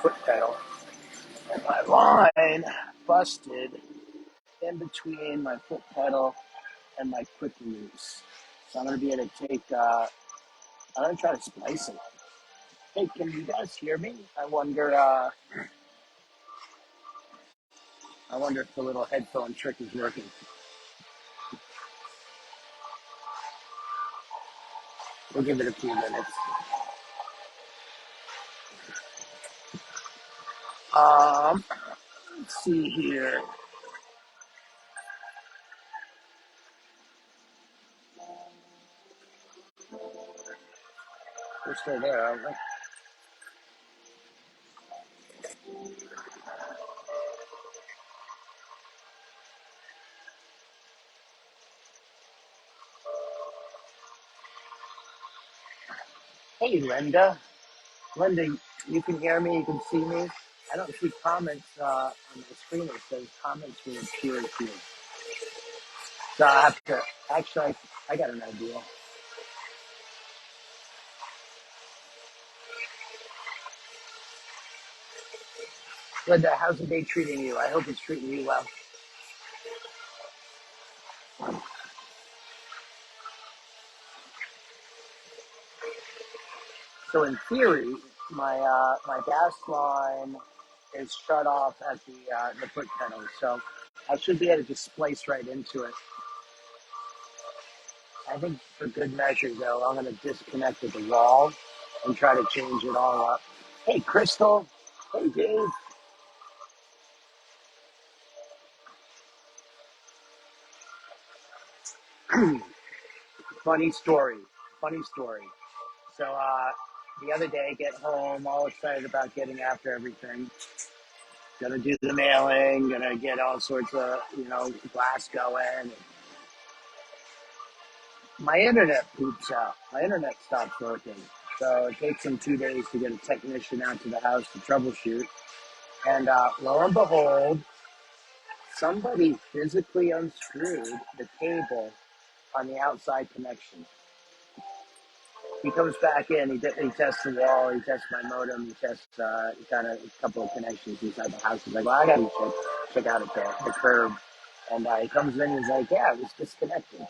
foot pedal, and my line busted in between my foot pedal and my quick release. So I'm gonna be able to take. I'm gonna try to splice it. Hey, can you guys hear me? I wonder. I wonder if the little headphone trick is working. We'll give it a few minutes. Let's see here. We're still there, aren't we? Hey, Linda. Linda, you can hear me. You can see me. I don't see comments on the screen. It says comments will appear here. So I have to. Actually, I got an idea. Linda, how's the day treating you? I hope it's treating you well. So in theory, my gas line is shut off at the foot pedal, so I should be able to just splice right into it. I think for good measure, though, I'm going to disconnect at the wall and try to change it all up. Hey, Crystal. Hey, Dave. Funny story. Funny story. So the other day, get home, all excited about getting after everything. Gonna do the mailing. Gonna get all sorts of glass going. My internet poops out. My internet stops working. So it takes them 2 days to get a technician out to the house to troubleshoot. And lo and behold, somebody physically unscrewed the cable on the outside connection. He comes back in, he tests the wall, he tests my modem, he tests kind of a couple of connections inside the house. He's like, well, I got to check out at the curb. And he comes in, he's like, yeah, it was disconnected.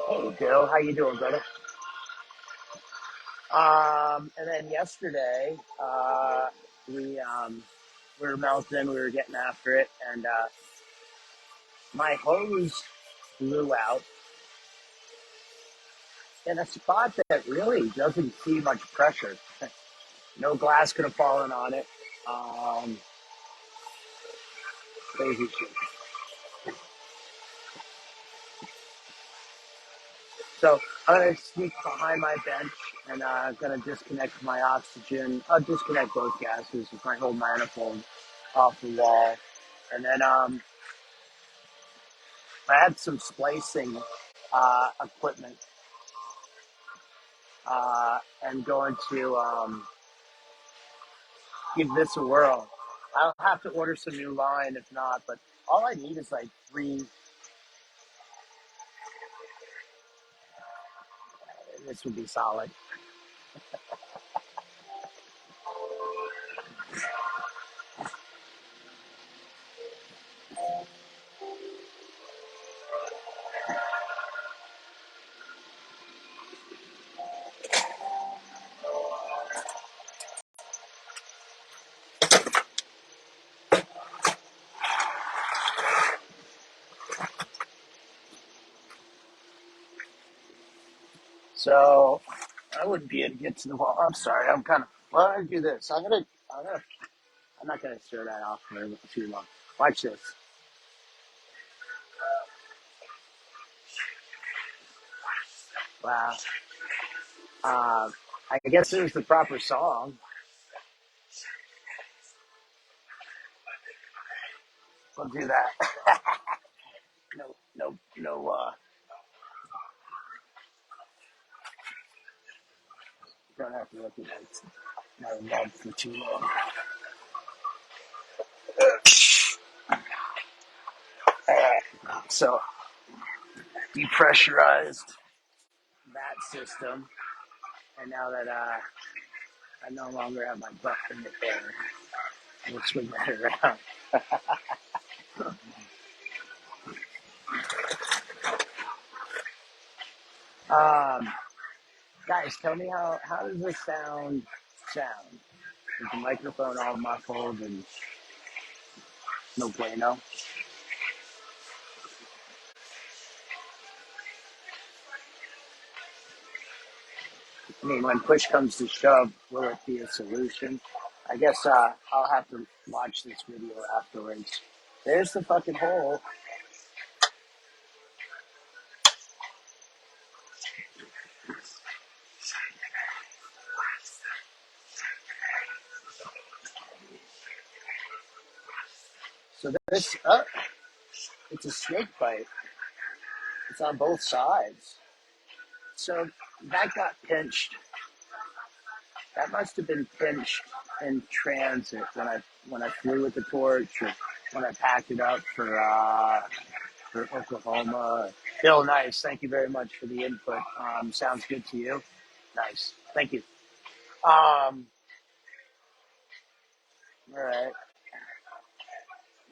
Hey, Bill, how you doing, brother? And then yesterday, we were melting, we were getting after it, and my hose blew out in a spot that really doesn't see much pressure. No glass could have fallen on it. Um, Crazy shit. So I'm gonna sneak behind my bench and gonna disconnect my oxygen. I'll disconnect both gases with my whole manifold off the wall, and then I had some splicing equipment, and going to give this a whirl. I'll have to order some new line if not, but all I need is like three. This would be solid. So I wouldn't be able to get to the wall. I'm sorry. I'm kind of. Well, I'm gonna do this. I'm not gonna stir that off for too long. Watch this. Wow. Uh, I guess it was the proper song. We'll do that. No, no, no. Don't have to look at my love for too long. All right. So depressurized that system, and now that I no longer have my butt in the air. We'll swing that around. Um, Guys, tell me how does this sound? Is the microphone all muffled and no bueno? I mean, when push comes to shove, will it be a solution? I guess I'll have to watch this video afterwards. There's the fucking hole. So this, it's a snake bite. It's on both sides. So that got pinched. That must have been pinched in transit when I flew with the torch or when I packed it up for Oklahoma. Bill, nice. Thank you very much for the input. Sounds good to you. Nice. Thank you. All right.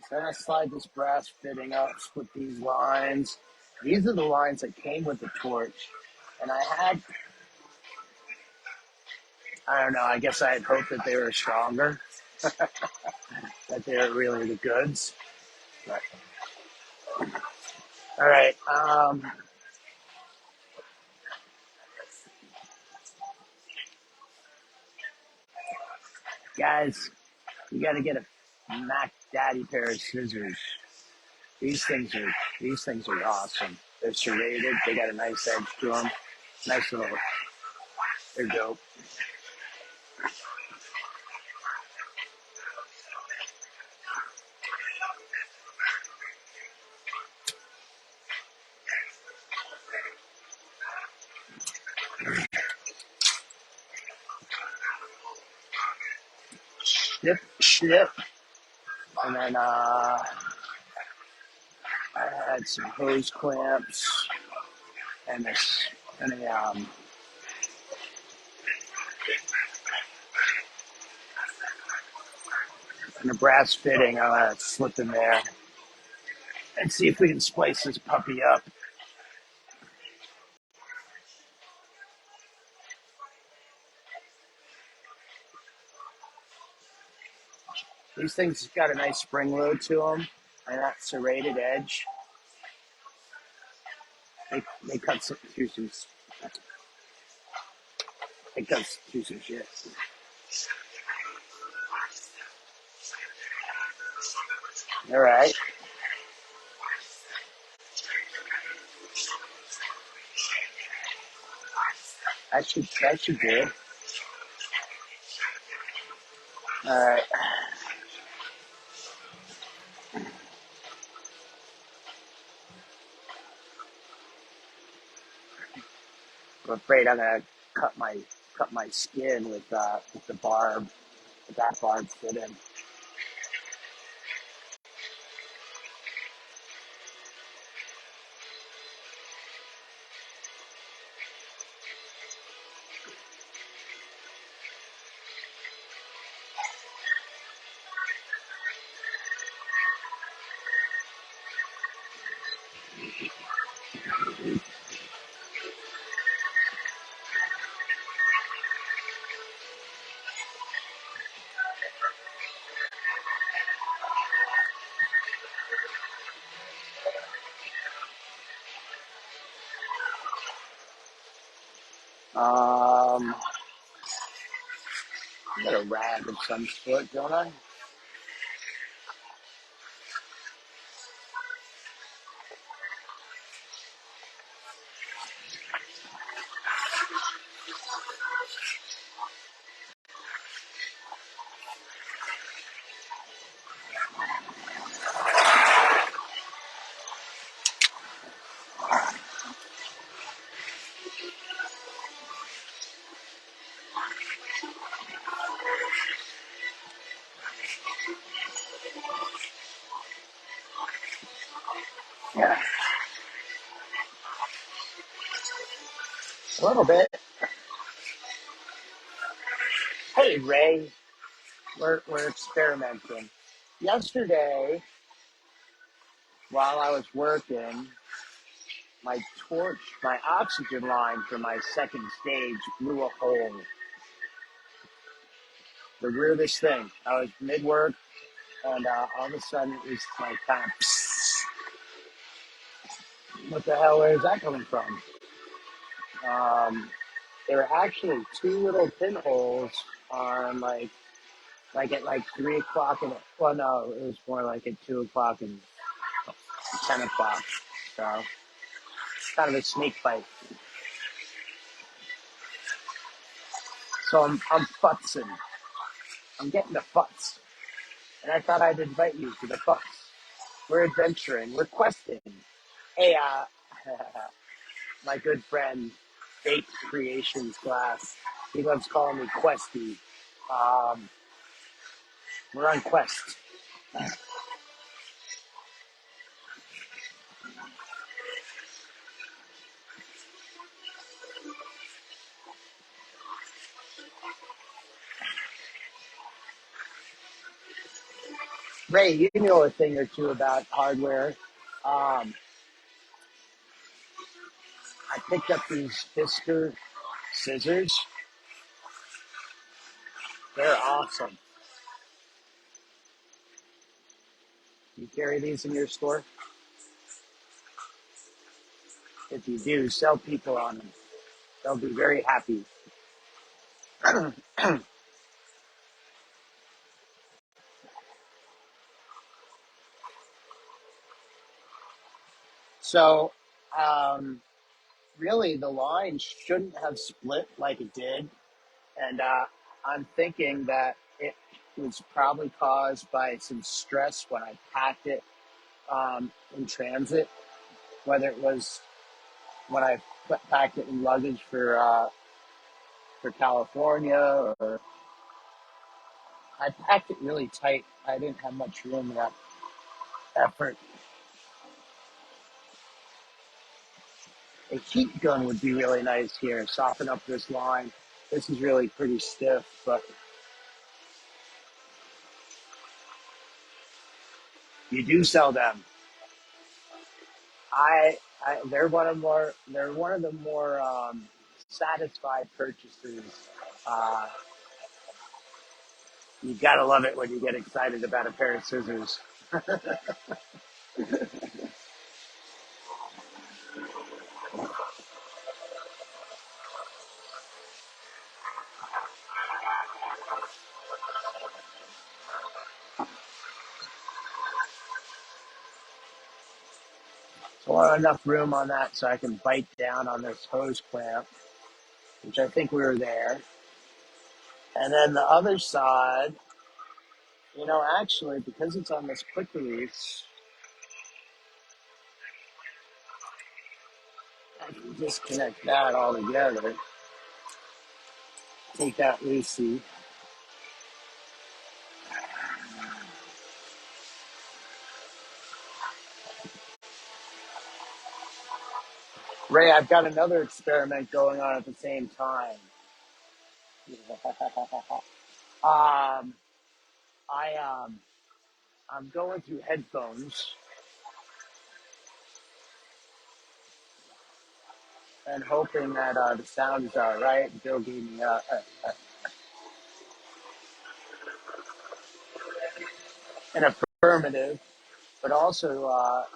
So then I slide this brass fitting up, split these lines. These are the lines that came with the torch. And I don't know, I guess I had hoped that they were stronger, that they were really the goods. But, all right. Guys, you got to get a Mac Daddy pair of scissors. These things are these things are awesome. They're serrated. They got a nice edge to them. Nice little. They're dope. Snip, snip, and then I had some hose clamps and this and a brass fitting. I'm gonna slip in there and see if we can splice this puppy up. These things got a nice spring load to them, and that serrated edge. They cut some through some. They cut through some shit. All right, that should do it. All right. I'm afraid I'm gonna cut my skin with the barb with that barb fit in. I got a rag of some sort, don't I? Yeah, a little bit. Hey, Ray, we're experimenting. Yesterday, while I was working, my oxygen line for my second stage blew a hole. The weirdest thing. I was mid-work, and all of a sudden it was like kind of, what the hell, where is that coming from? Um, there were actually two little pinholes on like at like 3 o'clock and well no, it was more like at 2 o'clock and 10 o'clock. So kind of a snake bite. So I'm futzing. I'm getting the futz. And I thought I'd invite you to the futz. We're adventuring, we're questing. Hey, my good friend, Fake Creations Glass. He loves calling me Questy. Um, we're on quest. Ray, you know a thing or two about hardware. Um, I picked up these Fisker scissors. They're awesome. You carry these in your store? If you do, sell people on them. They'll be very happy. So, um, really, the line shouldn't have split like it did. And I'm thinking that it was probably caused by some stress when I packed it in transit, whether it was when I packed it in luggage for California, or I packed it really tight. I didn't have much room in that effort. A heat gun would be really nice here, soften up this line. This is really pretty stiff, but you do sell them. They're one of the more satisfied purchases. Uh, you gotta love it when you get excited about a pair of scissors. So I want enough room on that so I can bite down on this hose clamp, which I think we were there. And then the other side, actually, because it's on this quick release, I can disconnect that all together. Take that loosey. Ray, I've got another experiment going on at the same time. um, I I'm going through headphones and hoping that the sound is all right. Bill gave me an affirmative, but also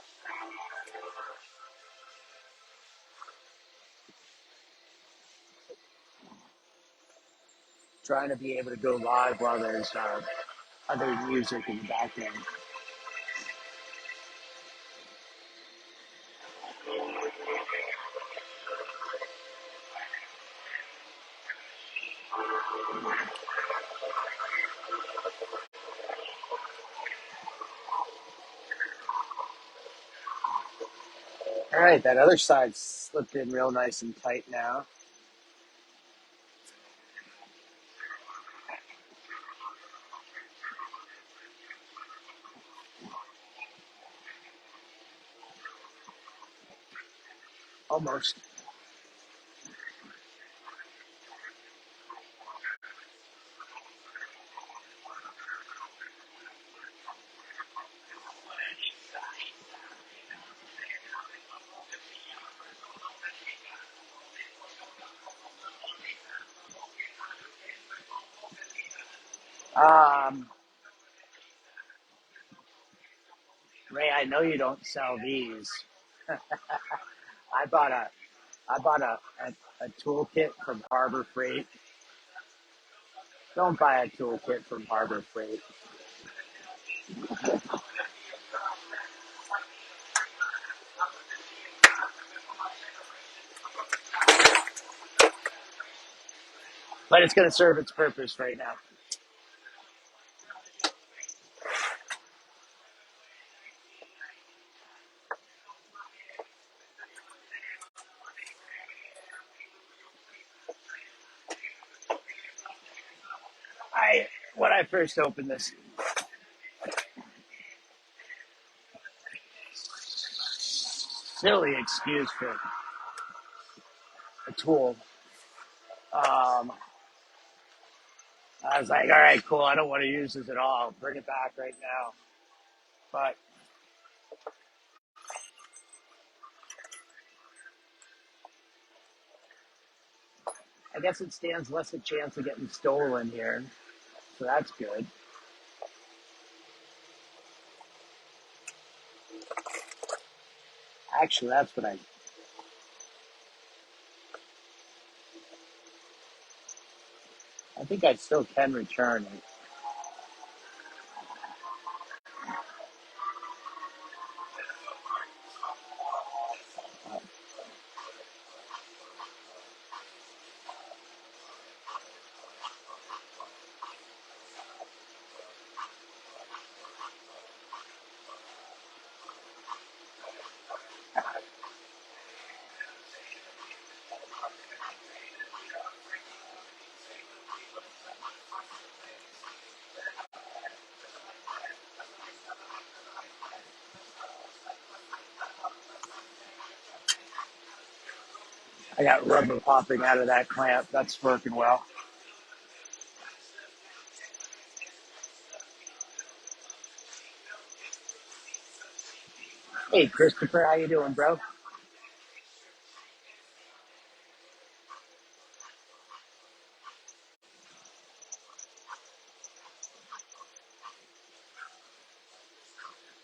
trying to be able to go live while there's other music in the background. All right, that other side slipped in real nice and tight now. Almost. Ray, I know you don't sell these. I bought a I bought a toolkit from Harbor Freight. Don't buy a toolkit from Harbor Freight. But it's going to serve its purpose right now. I when I first opened this silly excuse for a tool, um, I was like, all right, cool. I don't want to use this at all. Bring it back right now. But I guess it stands less a chance of getting stolen here, so that's good. Actually, that's what I think I still can return it. I got rubber popping out of that clamp. That's working well. Hey, Christopher, how you doing, bro?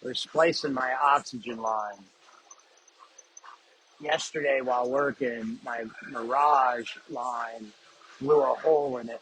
We're splicing my oxygen line. Yesterday, while working, my Mirage line blew a hole in it.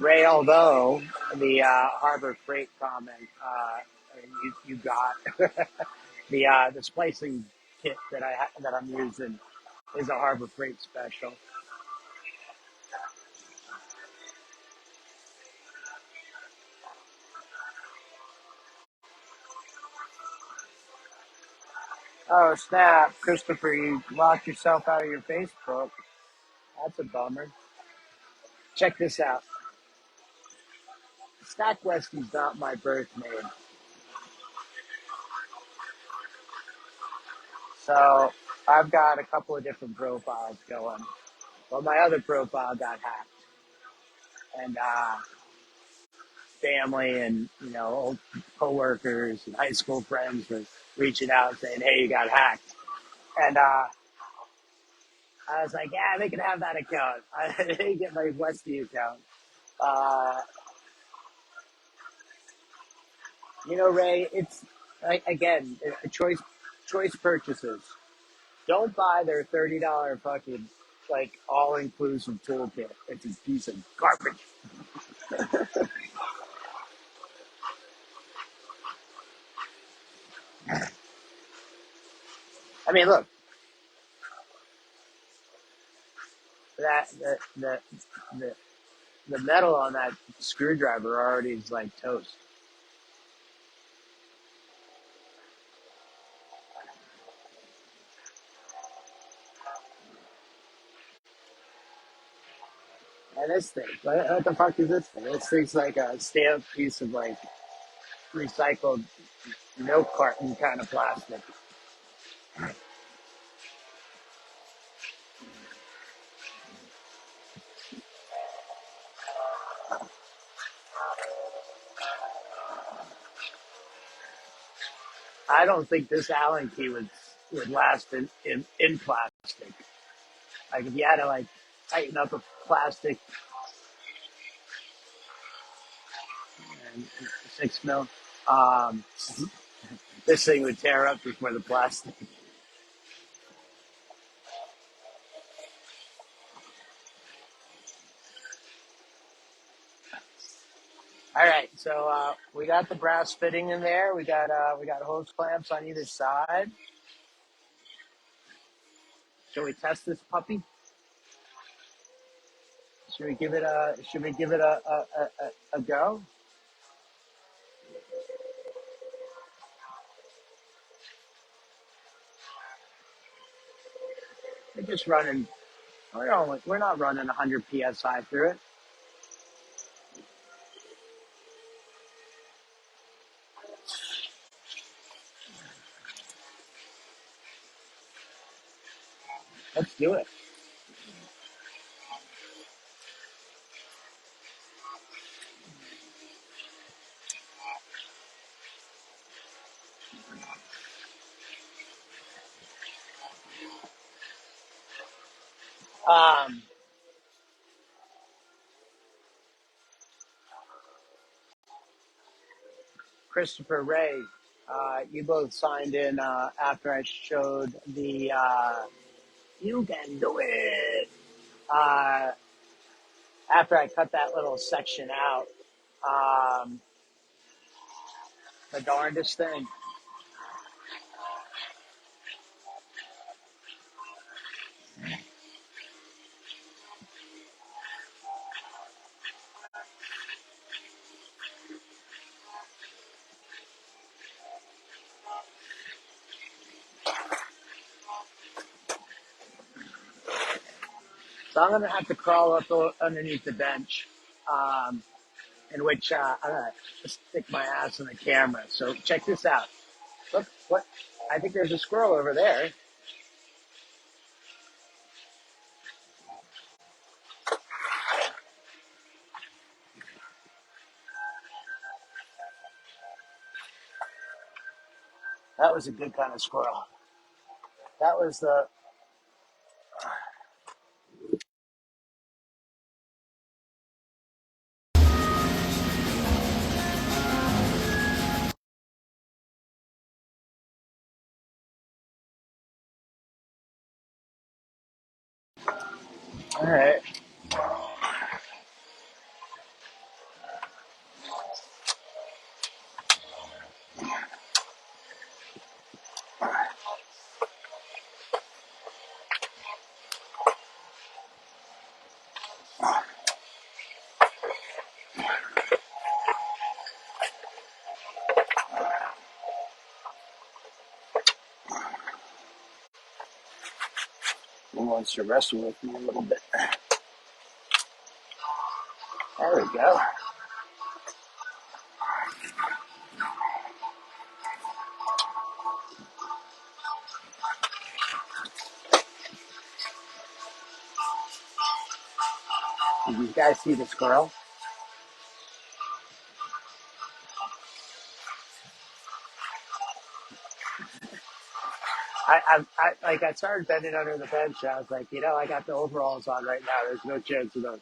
Ray, although the Harbor Freight comment you got the splicing kit that I'm using is a Harbor Freight special. Oh snap, Christopher, you locked yourself out of your Facebook. That's a bummer. Check this out. Stack Westie's not my birth name, so I've got a couple of different profiles going. Well, my other profile got hacked, and family and old coworkers and high school friends were reaching out saying, "Hey, you got hacked," and I was like, "Yeah, they can have that account. I didn't get my Westie account." Uh, Ray, it's again a choice purchases. Don't buy their $30 fucking like all inclusive toolkit. It's a piece of garbage. I mean, look, that the the metal on that screwdriver already is like toast. And this thing, what the fuck is this thing? This thing's like a stamped piece of like recycled milk carton kind of plastic. I don't think this Allen key would last in plastic. Like if you had to like tighten up a plastic and 6 mil, um, this thing would tear up before the plastic. All right, so we got the brass fitting in there. We got hose clamps on either side. Shall we test this puppy? Should we give it a go? We're just running. We're not running 100 psi through it. Let's do it. Um, Christopher Ray, you both signed in after I showed the "You Can Do It." Uh, After I cut that little section out, um, the darndest thing. So I'm gonna have to crawl up underneath the bench, um, in which I'm gonna stick my ass in the camera. So check this out. Look, what? I think there's a squirrel over there. That was a good kind of squirrel. That was the. All right. He wants to wrestle with me a little bit. There we go. Did you guys see the squirrel? I started bending under the bench. I was like, I got the overalls on right now. There's no chance of those.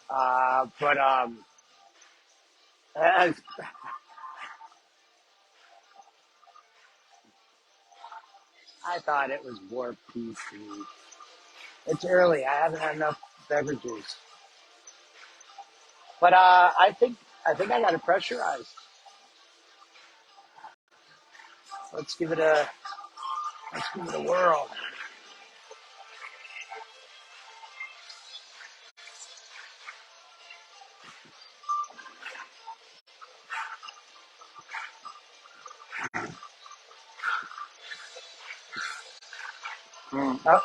But I, I thought it was War PC. It's early. I haven't had enough beverages. But I think I got it pressurized. Let's give it a let's give it a whirl. Oh,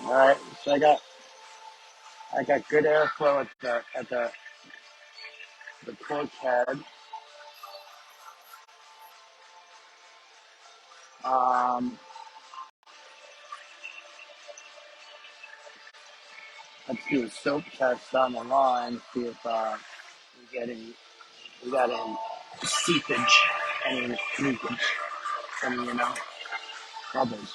All right, so I got good airflow at the cork head. Um, let's do a soap test on the line. See if we got any seepage, any leakage, any bubbles.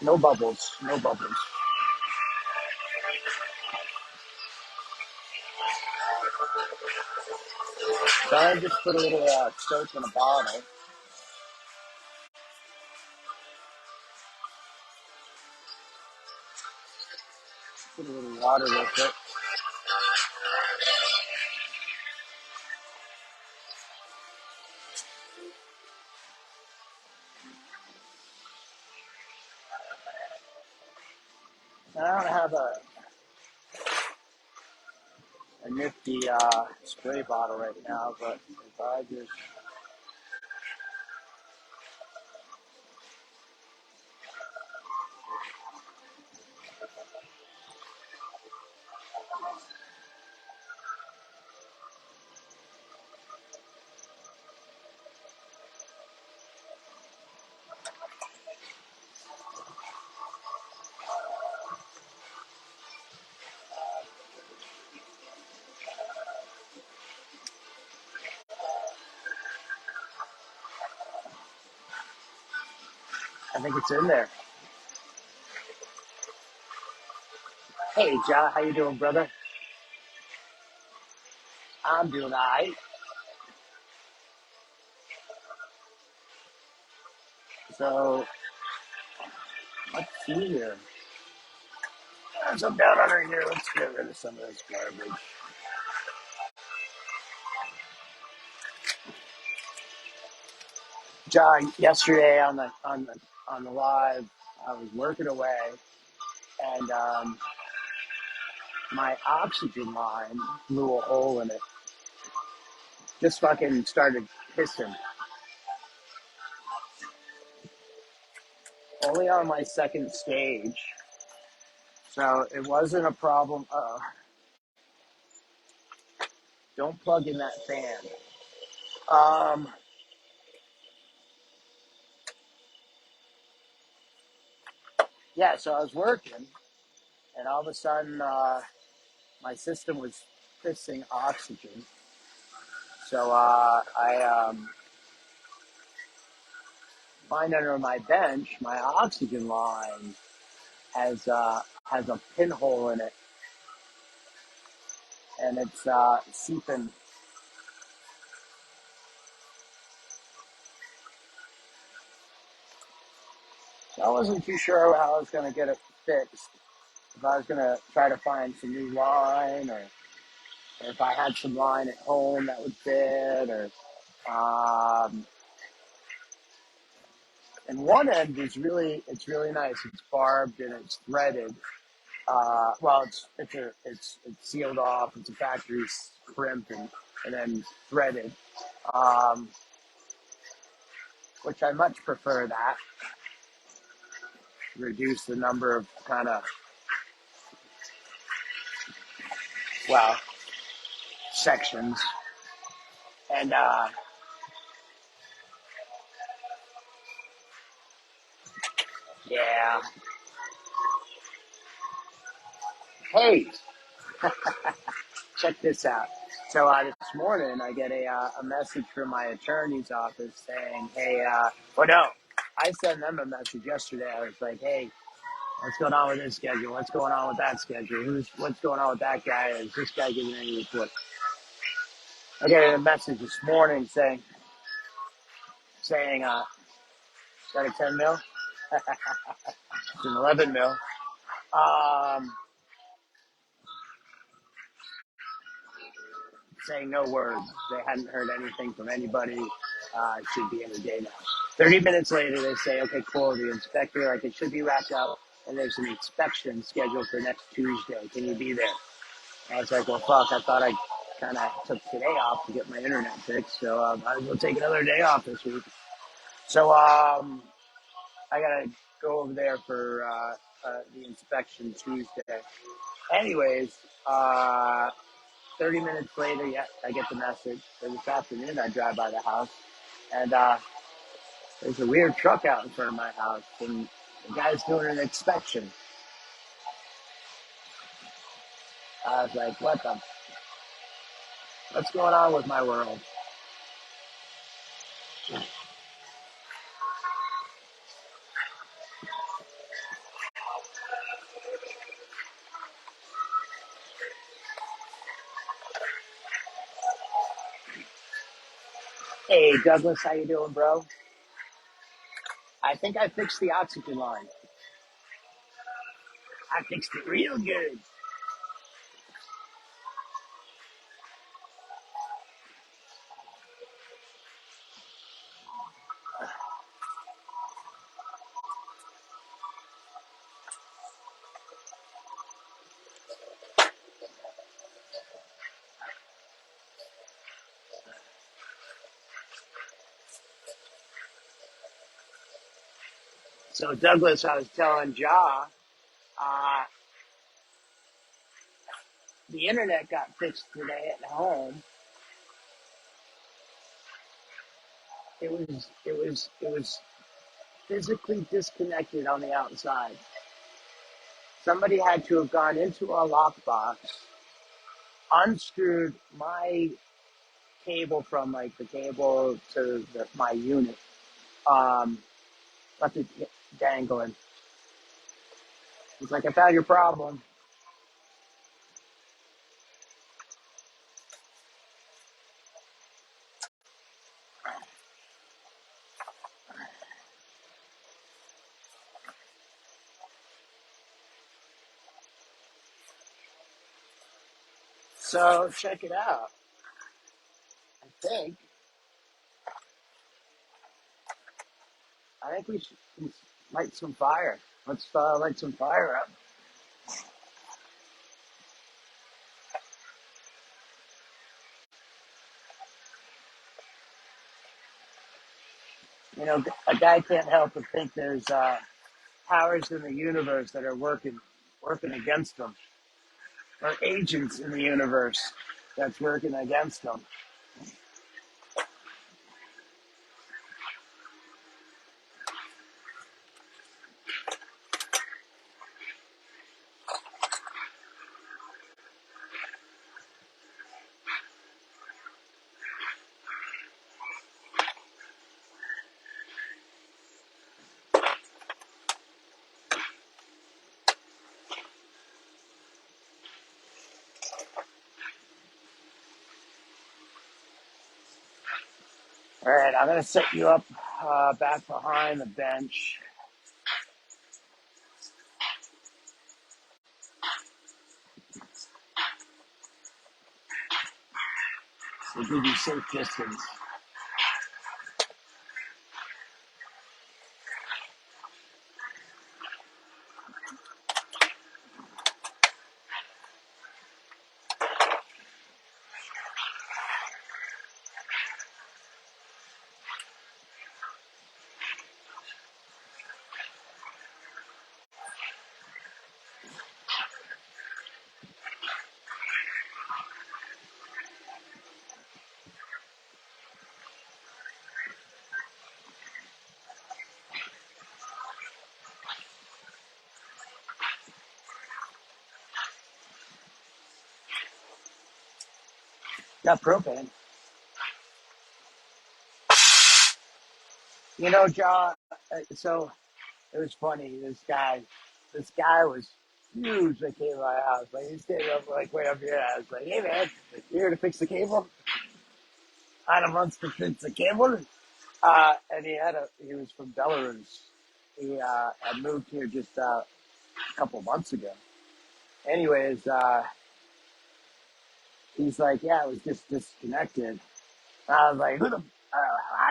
No bubbles, no bubbles. So I just put a little soap in a bottle. Put a little water with it. I don't have a nifty spray bottle right now, but if I just I think it's in there. Hey, Ja, how you doing, brother? I'm doing all right. So, let's see here. There's some down under here. Let's get rid of some of this garbage. John, yesterday on the live, I was working away, and my oxygen line blew a hole in it. Just fucking started pissing. Only on my second stage, so it wasn't a problem. Don't plug in that fan. Um, yeah, so I was working, and all of a sudden, my system was pissing oxygen. So I find under my bench, my oxygen line has a pinhole in it, and it's seeping. So I wasn't too sure how I was going to get it fixed. If I was going to try to find some new line, or if I had some line at home that would fit, or and one end is it's really nice. It's barbed and it's threaded. Well, it's sealed off. It's a factory crimp and then threaded, um, which I much prefer that. Reduce the number of kind of well sections, and yeah. Hey, check this out. So this morning I get a message from my attorney's office saying, hey, well, no, I sent them a message yesterday. I was like, hey, what's going on with this schedule? What's going on with that schedule? What's going on with that guy? Is this guy giving any report? I get a message this morning saying, got a 10 mil? It's an 11 mil. Um, saying no word. They hadn't heard anything from anybody. It should be any day now. 30 minutes later, they say, okay, cool, the inspector, like it should be wrapped up, and there's an inspection scheduled for next Tuesday. Can you be there? I was like, well, fuck, I thought I kind of took today off to get my internet fixed, so I will take another day off this week. So I got to go over there for the inspection Tuesday. Anyways, 30 minutes later, yeah, I get the message. So this afternoon, I drive by the house, and there's a weird truck out in front of my house, and the guy's doing an inspection. I was like, what's going on with my world? Hey, Douglas, how you doing, bro? I think I fixed the oxygen line. I fixed it real good. So, Douglas, I was telling Ja, uh, the internet got fixed today at home. It was physically disconnected on the outside. Somebody had to have gone into a lockbox, unscrewed my cable from like the cable to my unit, um, left it dangling. He's like, I found your problem. So check it out. I think I think we should light some fire. Let's light some fire up. You know, a guy can't help but think there's powers in the universe that are working against them, or agents in the universe that's working against them. All right, I'm gonna set you up back behind the bench. So give you safe distance. Got propane. You know, John. So it was funny. This guy was huge. That came to my house. Like he stayed up, like way up here. I was like, "Hey man, you here to fix the cable? Adam wants to fix the cable." And he was from Belarus. He had moved here just a couple months ago. Anyways, he's like, "Yeah, it was just disconnected." I was like, how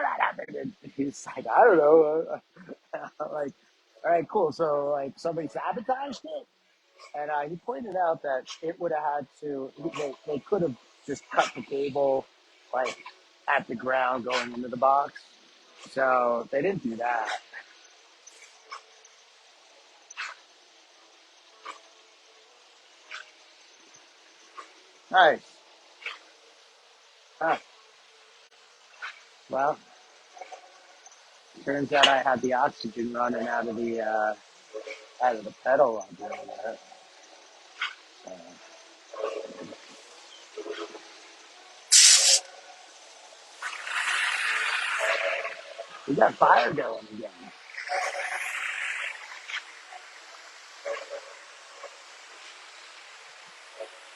that happened? And he's like, I don't know. I'm like, all right, cool. So like somebody sabotaged it. And he pointed out that it would have had to, they could have just cut the cable like at the ground going into the box. So they didn't do that. Nice. Huh. Well, turns out I had the oxygen running out of the pedal while doing that. So, we got fire going again.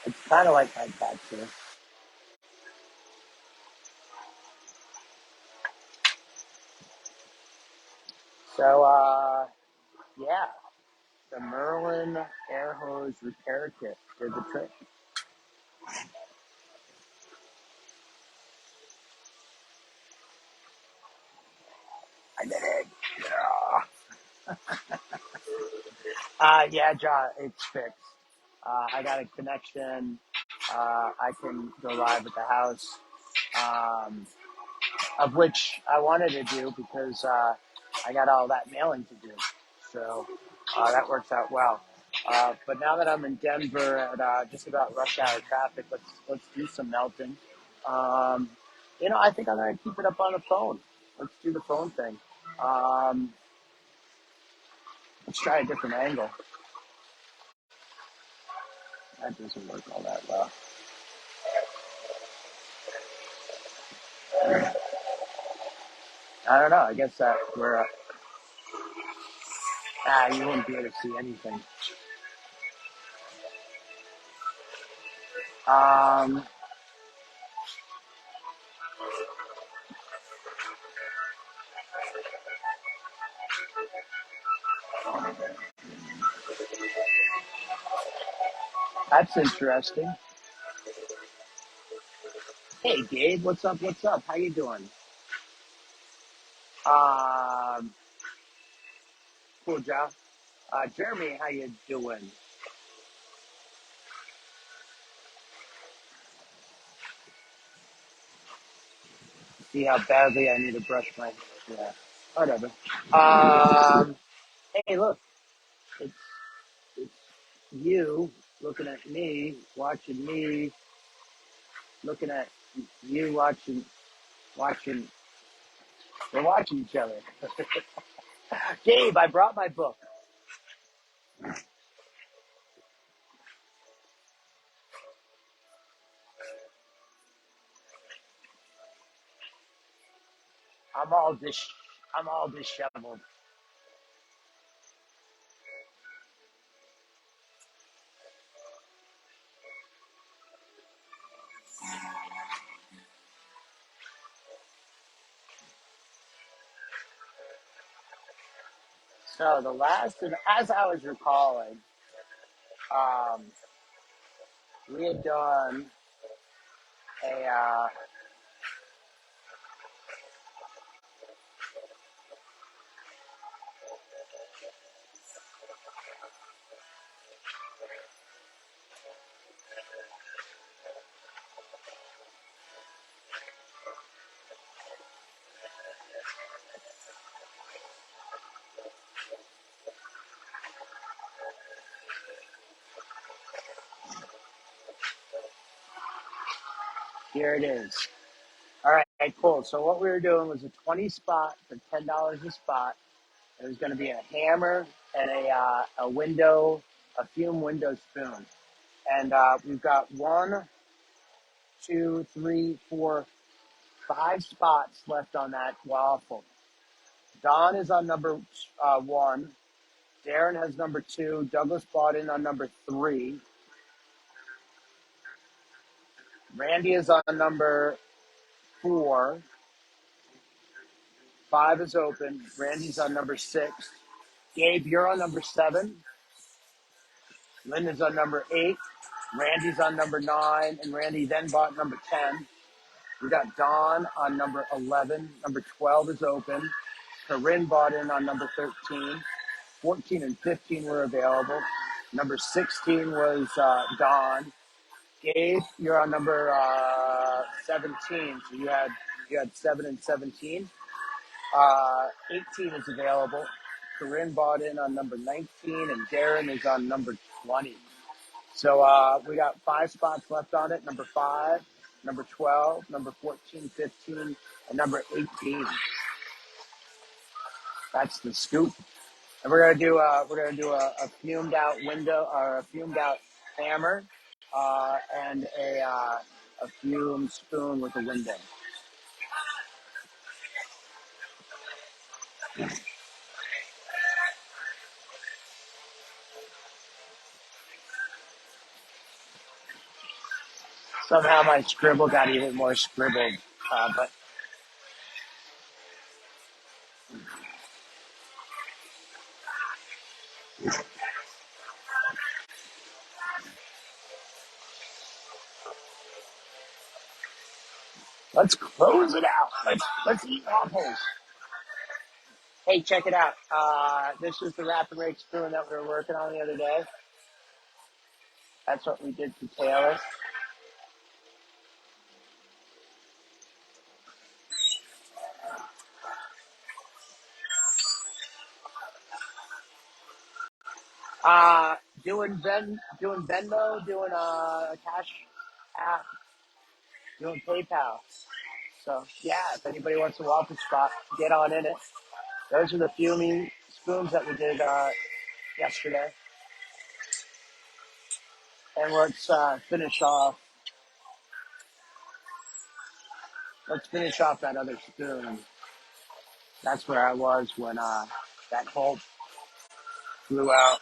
It's kind of like my cat's here. So, yeah, the Merlin air hose repair kit did the trick. I did it. Yeah. Yeah, John, it's fixed. I got a connection. I can go live at the house, of which I wanted to do because I got all that mailing to do. So that works out well. But now that I'm in Denver at just about rush hour traffic, let's do some melting. Um, I think I'm gonna keep it up on the phone. Let's do the phone thing. Um, let's try a different angle. That doesn't work all that well. I don't know. I guess that we're you wouldn't be able to see anything. Um, that's interesting. Hey, Gabe, what's up? What's up? How you doing? Um, cool job. Jeremy, how you doing? See how badly I need to brush my. Yeah, whatever. Um, hey, look, it's it's you looking at me, watching me, looking at you, watching. We're watching each other. Gabe, I brought my book. I'm all dis. I'm all disheveled. So the last, as I was recalling, um, we had done a. Here it is. All right, cool. So what we were doing was a 20 spot for $10 a spot. It was going to be a hammer and a window, a fume window spoon. And we've got 5 spots left on that waffle. Don is on number 1. Darren has number 2. Douglas bought in on number 3. Randy is on number 4. 5 is open. Randy's on number 6. Gabe, you're on number 7. Linda's on number 8. Randy's on number 9. And Randy then bought number 10. We got Don on number 11. Number 12 is open. Corinne bought in on number 13. 14 and 15 were available. Number 16 was Don. Gabe, you're on number 17. So you had 7 and 17. 18 is available. Corinne bought in on number 19, and Darren is on number 20. So we got 5 spots left on it. Number 5, number 12, number 14, 15, and number 18. That's the scoop. And we're gonna do a fumed out window or a fumed out hammer, and a fumed spoon with a window. Somehow my scribble got even more scribbled, but let's close it out. Let's eat waffles. Hey, check it out. This is the rapid rake spoon that we were working on the other day. That's what we did to Taylor. Doing Venmo, doing a cash app, doing PayPal. So yeah, if anybody wants a waffle spot, get on in it. Those are the fuming spoons that we did yesterday. And finish off. Let's finish off that other spoon. That's where I was when that hole flew out.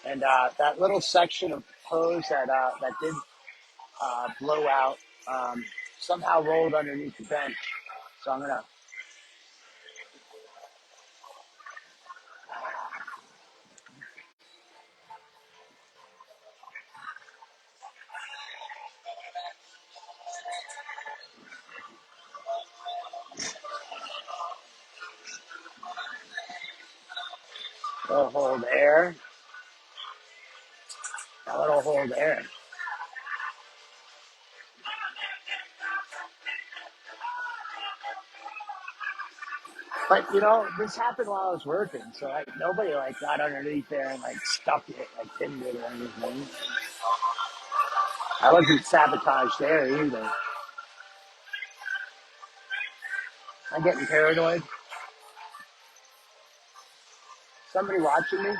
And that little section of hose that did blow out somehow rolled underneath the bench. So I'm gonna little hole there, a little hole there. But this happened while I was working, so nobody got underneath there and stuck it, pinned it or anything. I wasn't sabotaged there either. I'm getting paranoid. Somebody watching me?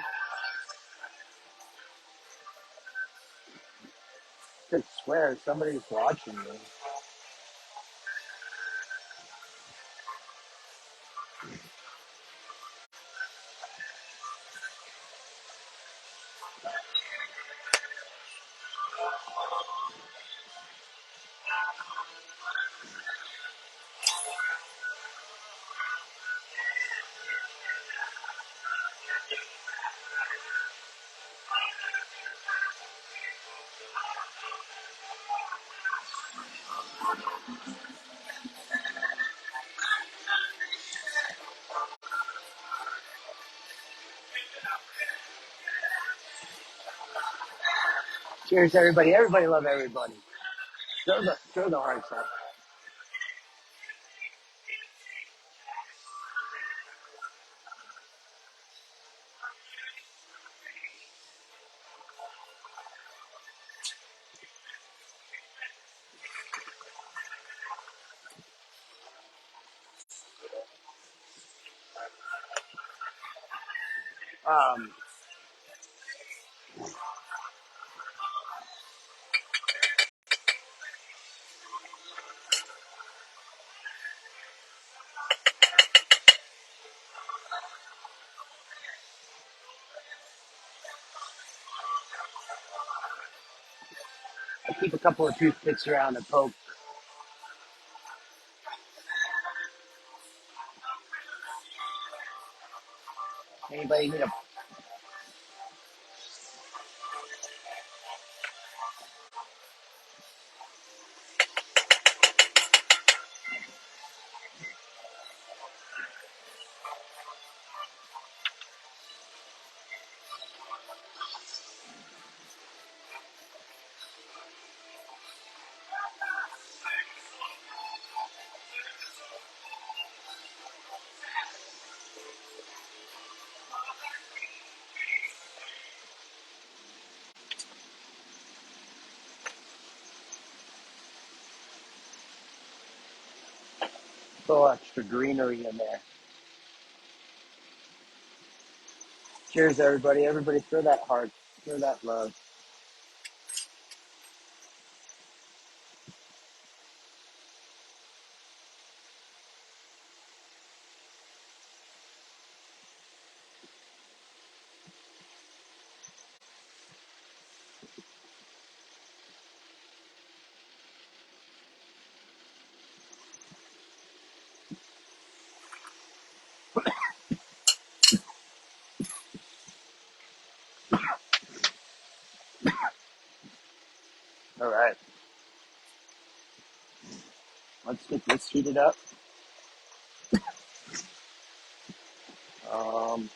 I swear somebody's watching me. Cheers, everybody. Everybody love everybody. Throw the hearts up. Um, I keep a couple of toothpicks around to poke. Anybody need a A little extra greenery in there. Cheers, everybody. Everybody throw that heart, throw that love. All right, let's get this heated up. Um,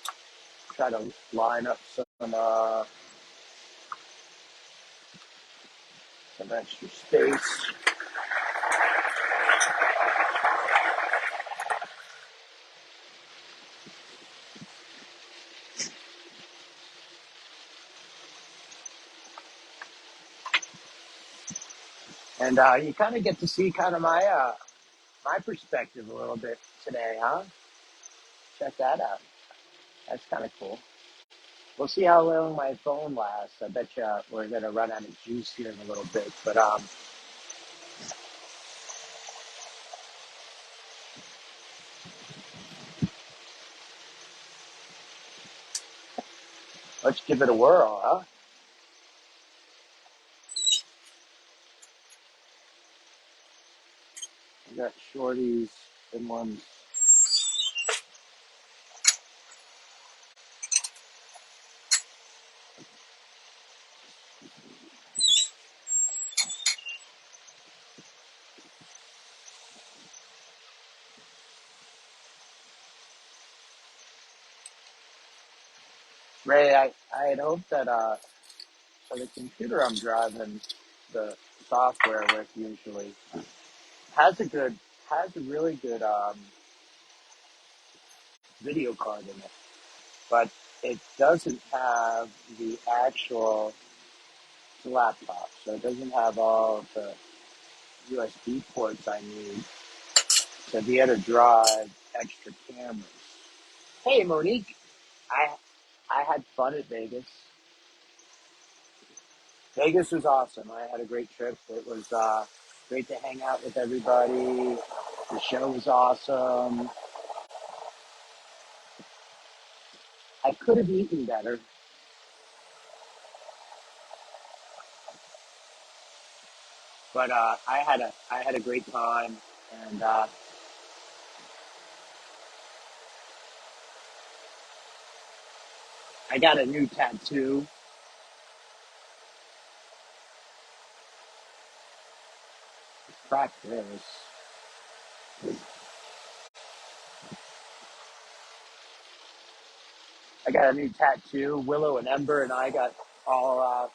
Try to line up some extra space. And you kind of get to see kind of my perspective a little bit today, huh? Check that out. That's kind of cool. We'll see how long my phone lasts. I bet you we're gonna run out of juice here in a little bit. But let's give it a whirl, huh? We got shorties and ones. Ray, I had hoped that so the computer I'm driving the software with usually has a good has a really good video card in it, but it doesn't have the actual laptop, so it doesn't have all the USB ports I need to be able to drive extra cameras. Hey Monique, I I had fun at Vegas. Vegas was awesome. I had a great trip. It was great to hang out with everybody. The show was awesome. I could have eaten better, but I had a great time, and I got a new tattoo. Practice. I got a new tattoo. Willow and Ember and I got all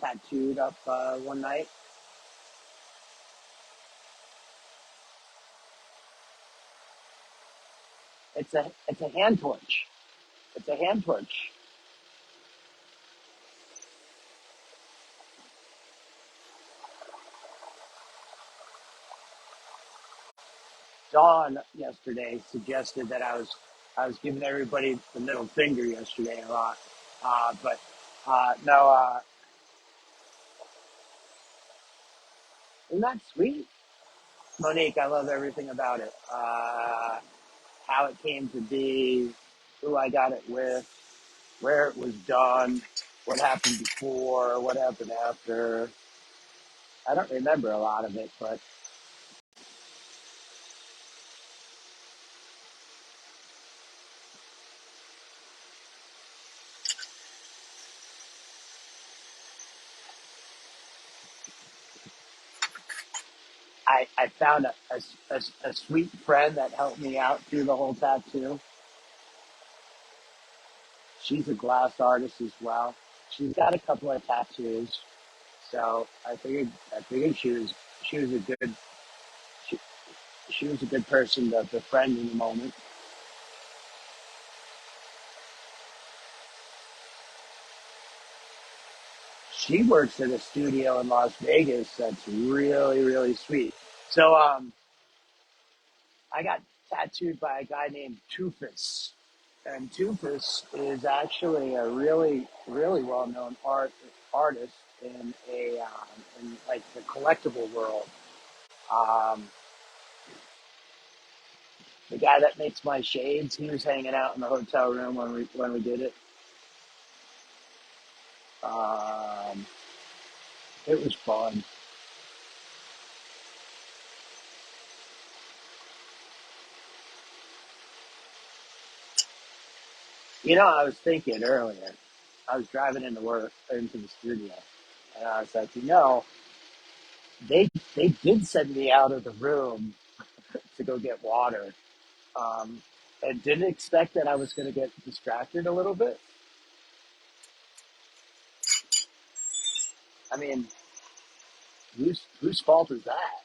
tattooed up one night. It's a hand torch. It's a hand torch. Dawn yesterday suggested that I was giving everybody the middle finger yesterday a lot, but no, isn't that sweet, Monique? I love everything about it. How it came to be, who I got it with, where it was done, what happened before, what happened after. I don't remember a lot of it, but I found a sweet friend that helped me out through the whole tattoo. She's a glass artist as well. She's got a couple of tattoos, so I figured she was a good she, she was a good person to befriend in the moment. She works at a studio in Las Vegas that's really really sweet. So I got tattooed by a guy named Toofus. And Toofus is actually a really, really well-known artist in in like the collectible world. Um, the guy that makes my shades, he was hanging out in the hotel room when we did it. Um, it was fun. I was thinking earlier. I was driving into the studio, and I was like, they did send me out of the room to go get water, um, and didn't expect that I was going to get distracted a little bit. I mean, whose fault is that?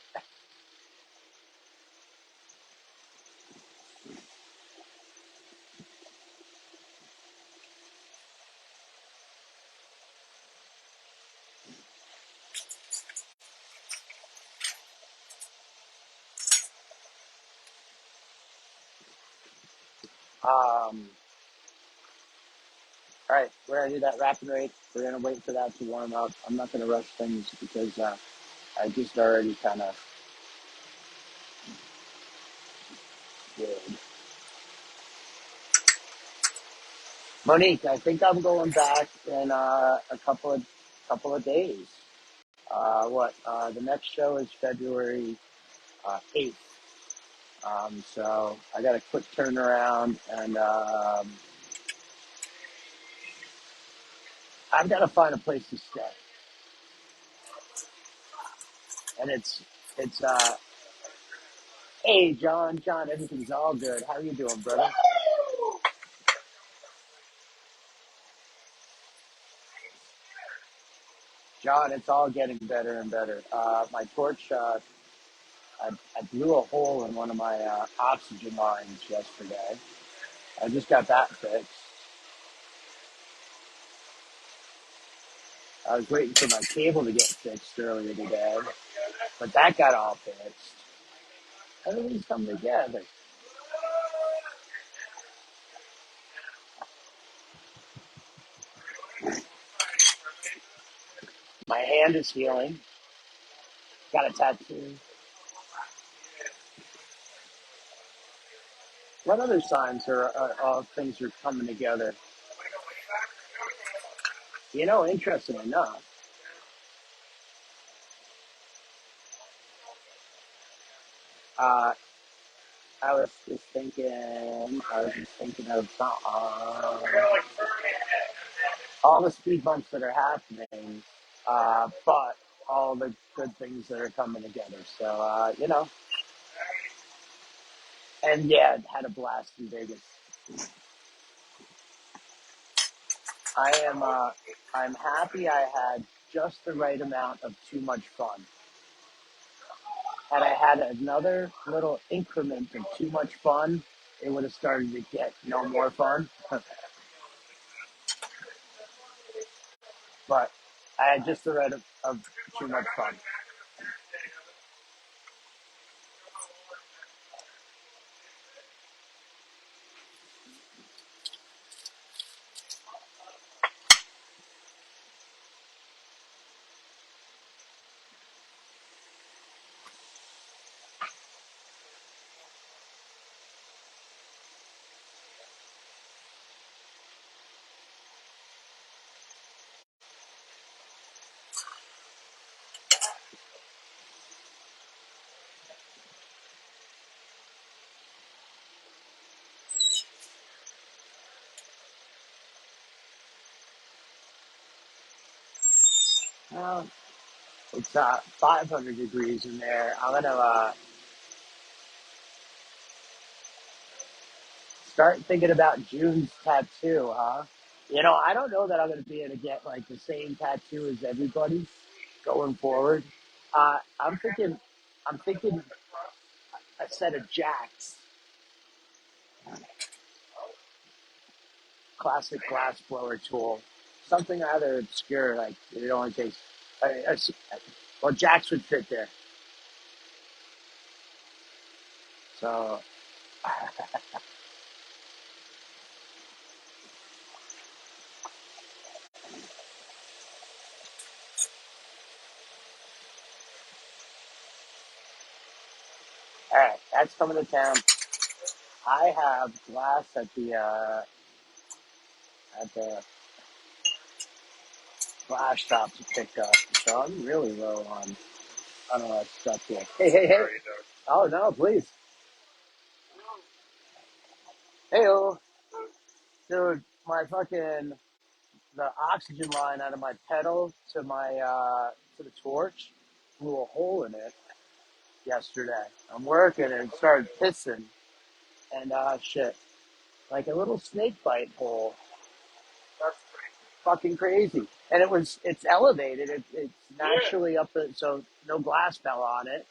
All right, we're gonna do that rapid rate. We're gonna wait for that to warm up. I'm not gonna rush things because I just already kind of did. Monique, I think I'm going back in a couple of days. The next show is February 8th. So I got a quick turnaround, and I've got to find a place to stay. And it's hey John, everything's all good. How you doing, brother? John, it's all getting better and better. My torch, I blew a hole in one of my oxygen lines yesterday. I just got that fixed. I was waiting for my cable to get fixed earlier today, but that got all fixed. Everything's coming together. My hand is healing. Got a tattoo. What other signs are things are coming together? Interesting enough, uh, I was just thinking of all the speed bumps that are happening, but all the good things that are coming together. So, and yeah, had a blast in Vegas. I am, I'm happy I had just the right amount of too much fun. Had I had another little increment of too much fun, it would have started to get no more fun. But I had just the right of too much fun. Well, it's 500 degrees in there. I'm gonna start thinking about June's tattoo, huh? I don't know that I'm gonna be able to get like the same tattoo as everybody going forward. I'm thinking a set of jacks, classic glass blower tool, something rather obscure. Like it only takes. A, a, well, jacks would fit there. So all right, that's coming to town. I have glass at the glass shop to pick up, so I'm really low on all that stuff here. Hey. Oh no, please. Hey, dude, my fucking the oxygen line out of my pedal to my to the torch blew a hole in it yesterday. I'm working and it started pissing and shit, like a little snake bite hole. Fucking crazy. And it's elevated. It's naturally up the, so no glass fell on it,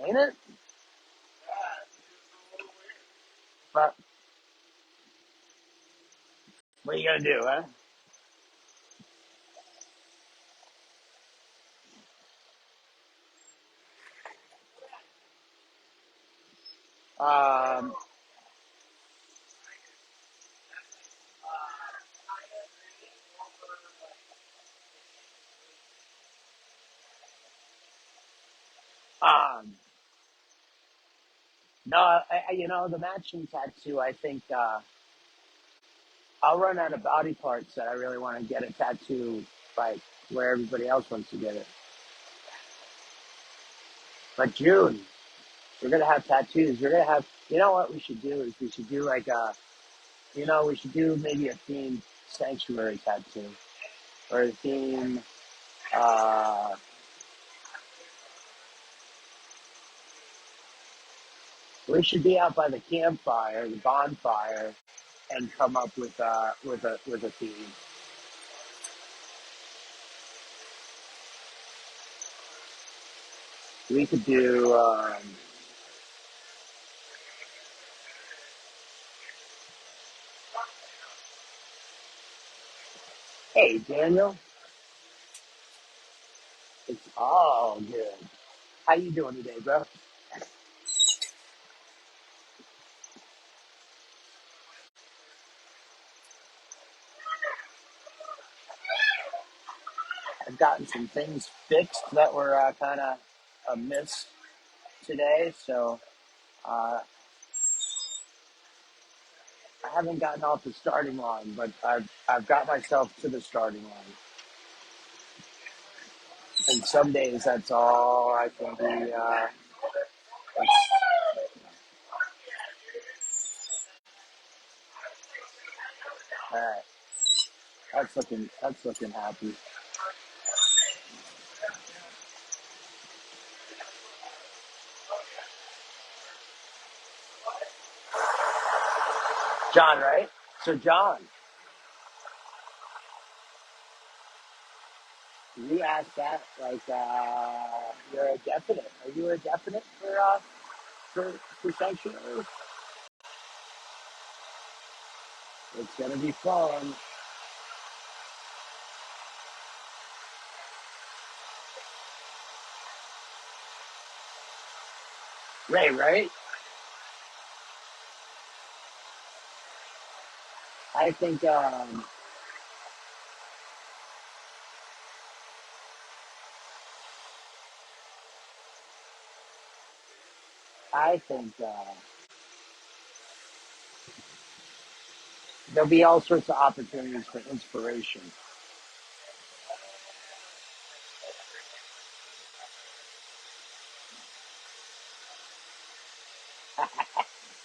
ain't it? But what are you gonna do, huh? Um, no, the matching tattoo. I think I'll run out of body parts that I really want to get a tattoo, like where everybody else wants to get it. But June, we're gonna have tattoos. We're gonna have. You know what we should do is we should do like we should do maybe a themed sanctuary tattoo or a theme. Uh, we should be out by the campfire, the bonfire, and come up with a theme. We could do. Hey, Daniel, it's all good. How you doing today, bro? I've gotten some things fixed that were kind of amiss today, so uh, I haven't gotten off the starting line, but I've got myself to the starting line. And some days that's all I can be. All right, that's looking happy. John, right? So John, you asked that like you're a definite. Are you a definite for sanctuary? It's gonna be fun. Ray, right? I think I think there'll be all sorts of opportunities for inspiration.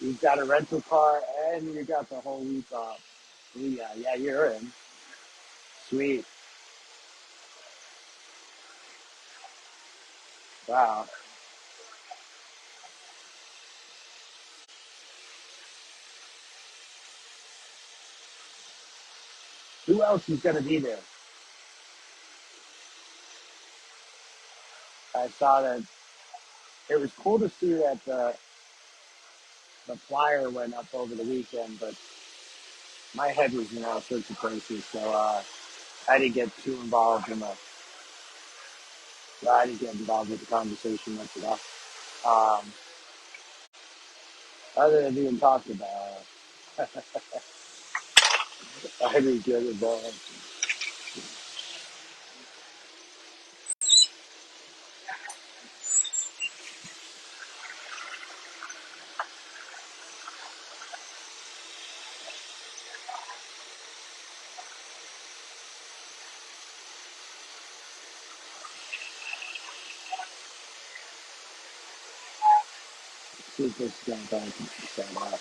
You've got a rental car and you got the whole week off. Yeah, you're in. Sweet. Wow. Who else is gonna be there? I saw that it was cool to see that the flyer went up over the weekend, but my head was in all sorts of places, so I didn't get too involved in the. I didn't get involved with the conversation much at all. other than being talked about. I do get it, ball. See if this is going to set up.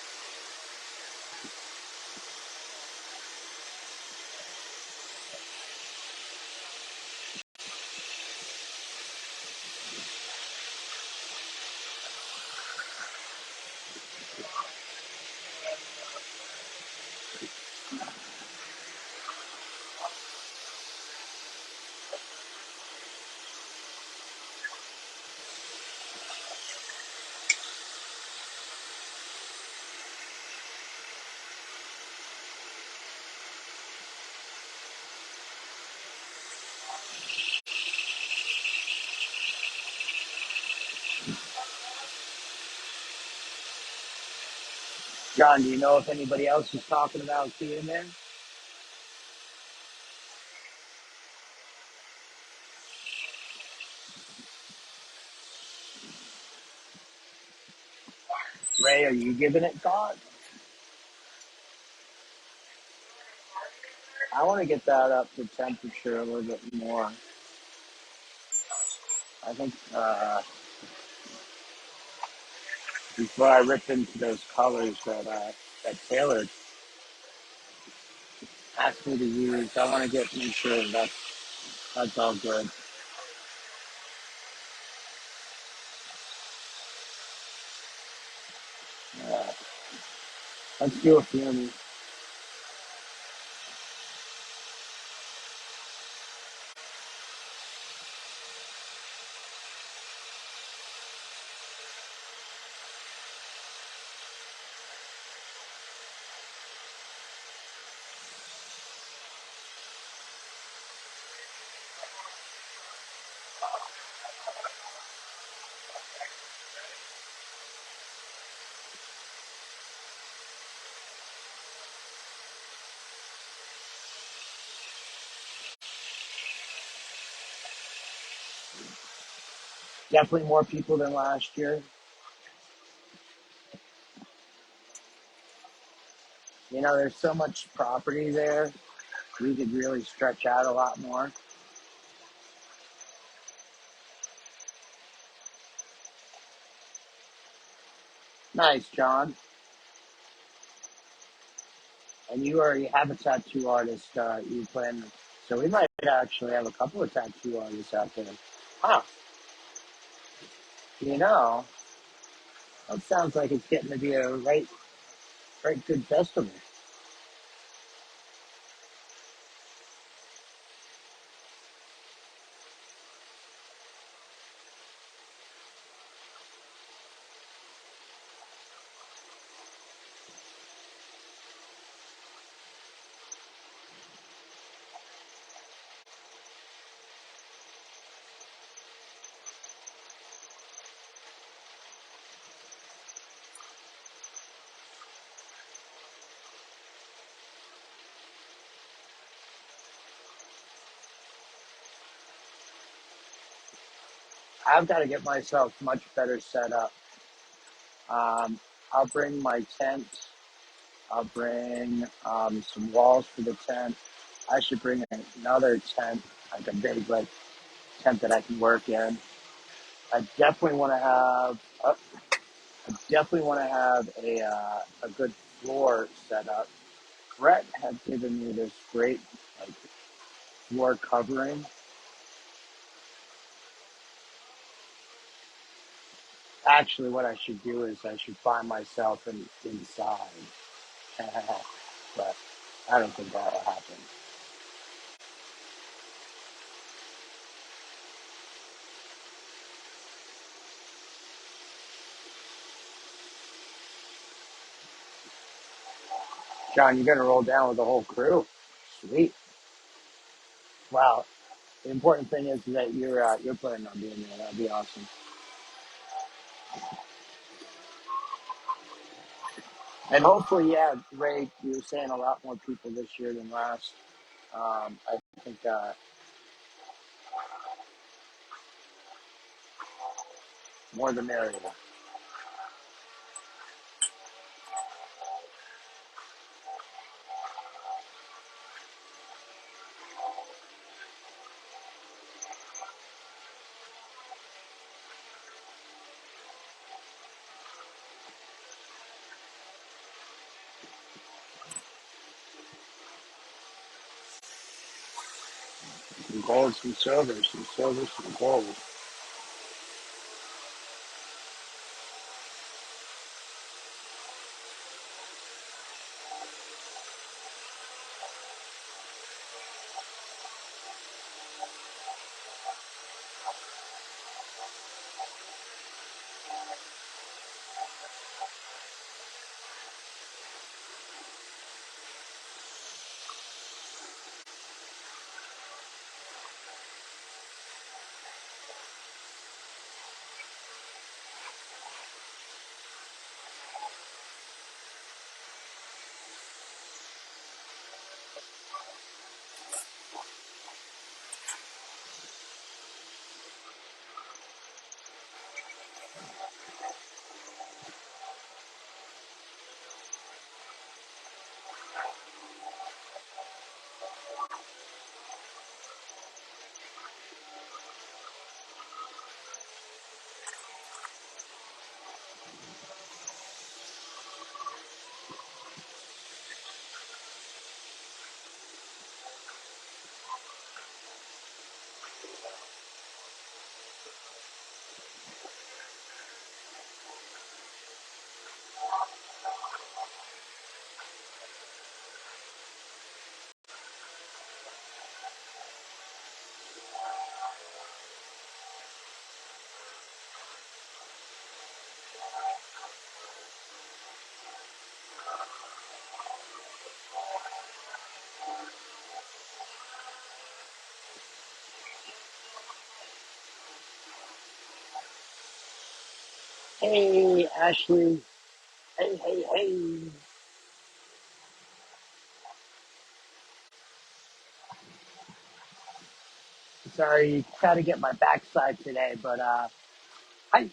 John, do you know if anybody else is talking about seeing there? Ray, are you giving it thought? I want to get that up to temperature a little bit more. I think before I rip into those colors that Taylor asked me to use, I want to make sure that's all good. Uh, let's do a few. Definitely more people than last year. You know, there's so much property there. We could really stretch out a lot more. Nice, John. And you already have a tattoo artist. You plan, so we might actually have a couple of tattoo artists out there. Huh? You know, that sounds like it's getting to be a right good festival. I've got to get myself much better set up. Um, I'll bring my tent. I'll bring some walls for the tent. I should bring another tent, like a big tent that I can work in. I definitely want to have. I definitely want to have a good floor set up. Brett had given me this great like floor covering. Actually, what I should do is I should find myself inside, but I don't think that will happen. John, you're gonna roll down with the whole crew. Sweet. Wow. The important thing is that you're planning on being there. That'd be awesome. And hopefully, yeah, Ray, you were saying a lot more people this year than last. I think more the merrier. Some gold, some silver, some gold. Hey, Ashley. Hey, hey, hey. Sorry, try to get my backside today, but I.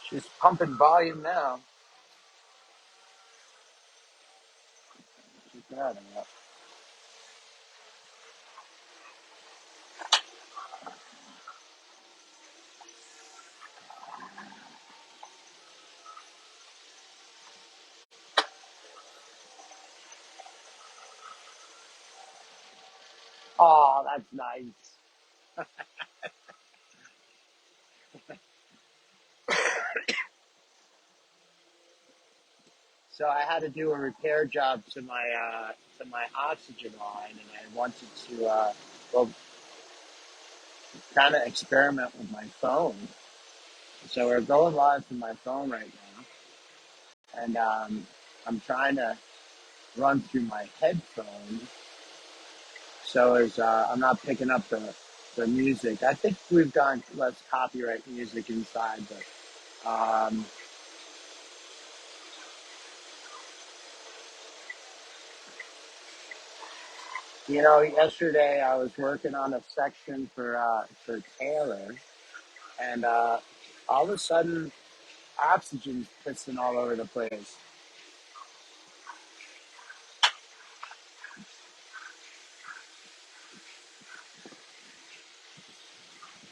She's pumping volume now. She's got it. Oh, that's nice. So I had to do a repair job to my oxygen line, and I wanted to well kind of experiment with my phone. So we're going live from my phone right now, and I'm trying to run through my headphones so as I'm not picking up the music. I think we've got less copyright music inside, but yesterday I was working on a section for Taylor, and all of a sudden oxygen's pissing all over the place.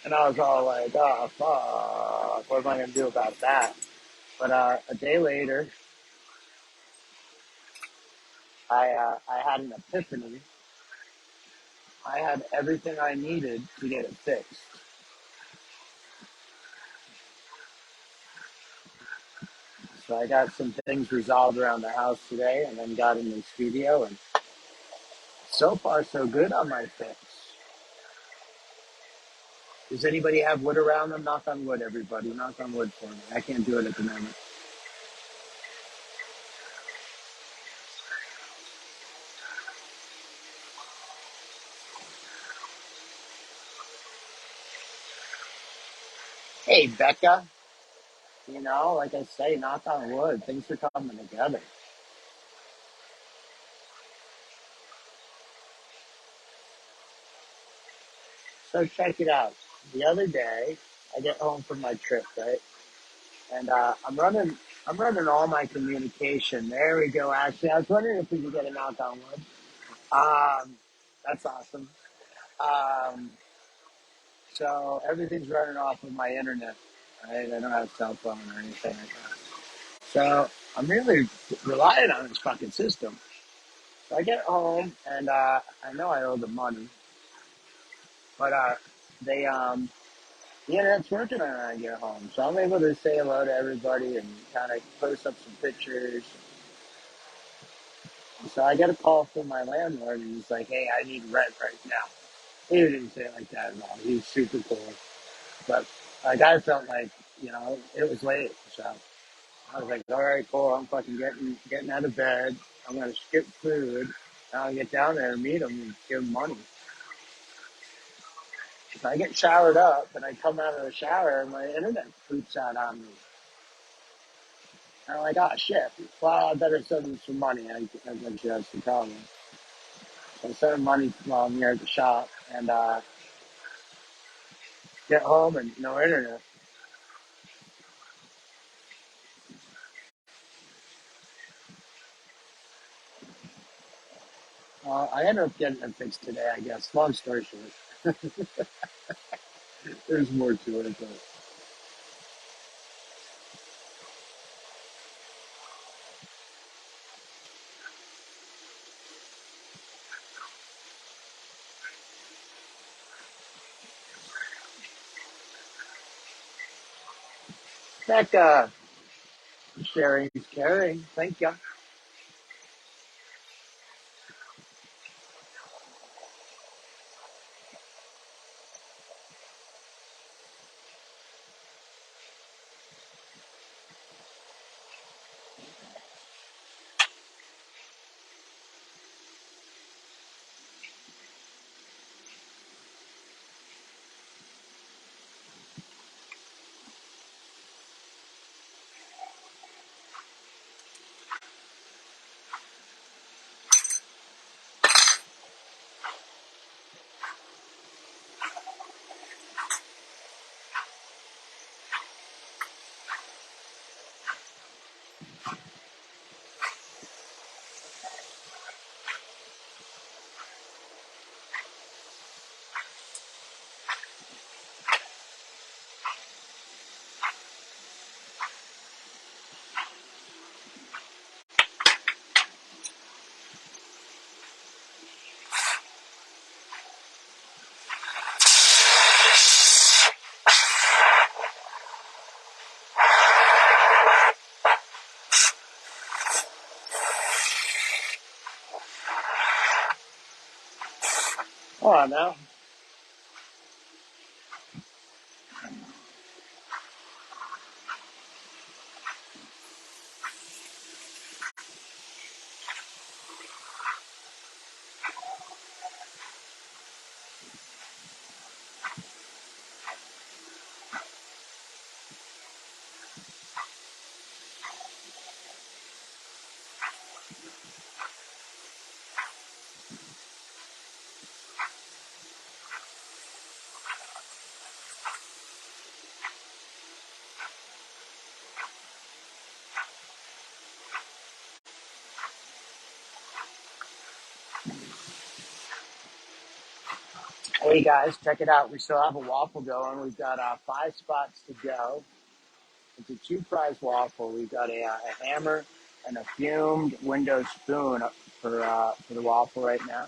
And I was all like, oh, fuck, what am I going to do about that? But a day later, I had an epiphany. I had everything I needed to get it fixed. So I got some things resolved around the house today, and then got in the studio, and so far so good on my fix. Does anybody have wood around them? Knock on wood, everybody. Knock on wood for me. I can't do it at the moment. Hey, Becca, like I say, knock on wood. Things are coming together. So check it out. The other day, I get home from my trip, right? And I'm running all my communication. There we go. Actually, I was wondering if we could get a knock on wood. That's awesome. Um, so everything's running off of my internet. Right? I don't have a cell phone or anything like that. So I'm really relying on this fucking system. So I get home and I know I owe them money, but they the internet's working when I get home, so I'm able to say hello to everybody and kind of post up some pictures. So I get a call from my landlord, and he's like, "Hey, I need rent right now." He didn't say it like that at all. He was super cool, but like I felt like it was late, so I was like, "All right, cool. I'm fucking getting out of bed. I'm gonna skip food, and I'll get down there and meet him and give him money." So I get showered up, and I come out of the shower, and my internet poops out on me. And I'm like, "Oh shit! Well, I better send him some money." I think that's the problem. So I send him money while I'm here at the shop, and get home and no internet. I ended up getting it fixed today, I guess. Long story short, there's more to it, but Becca, sharing is caring. Thank you. Hold on now. Hey guys, check it out. We still have a waffle going. We've got 5 spots to go. It's a two-prize waffle. We've got a hammer and a fumed window spoon for the waffle right now,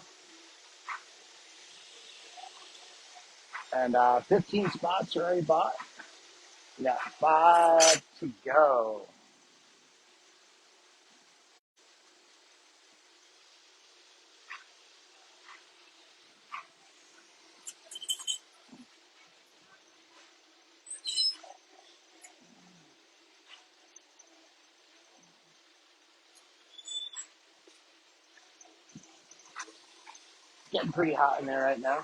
and 15 spots are already bought. We got 5 to go. Getting pretty hot in there right now.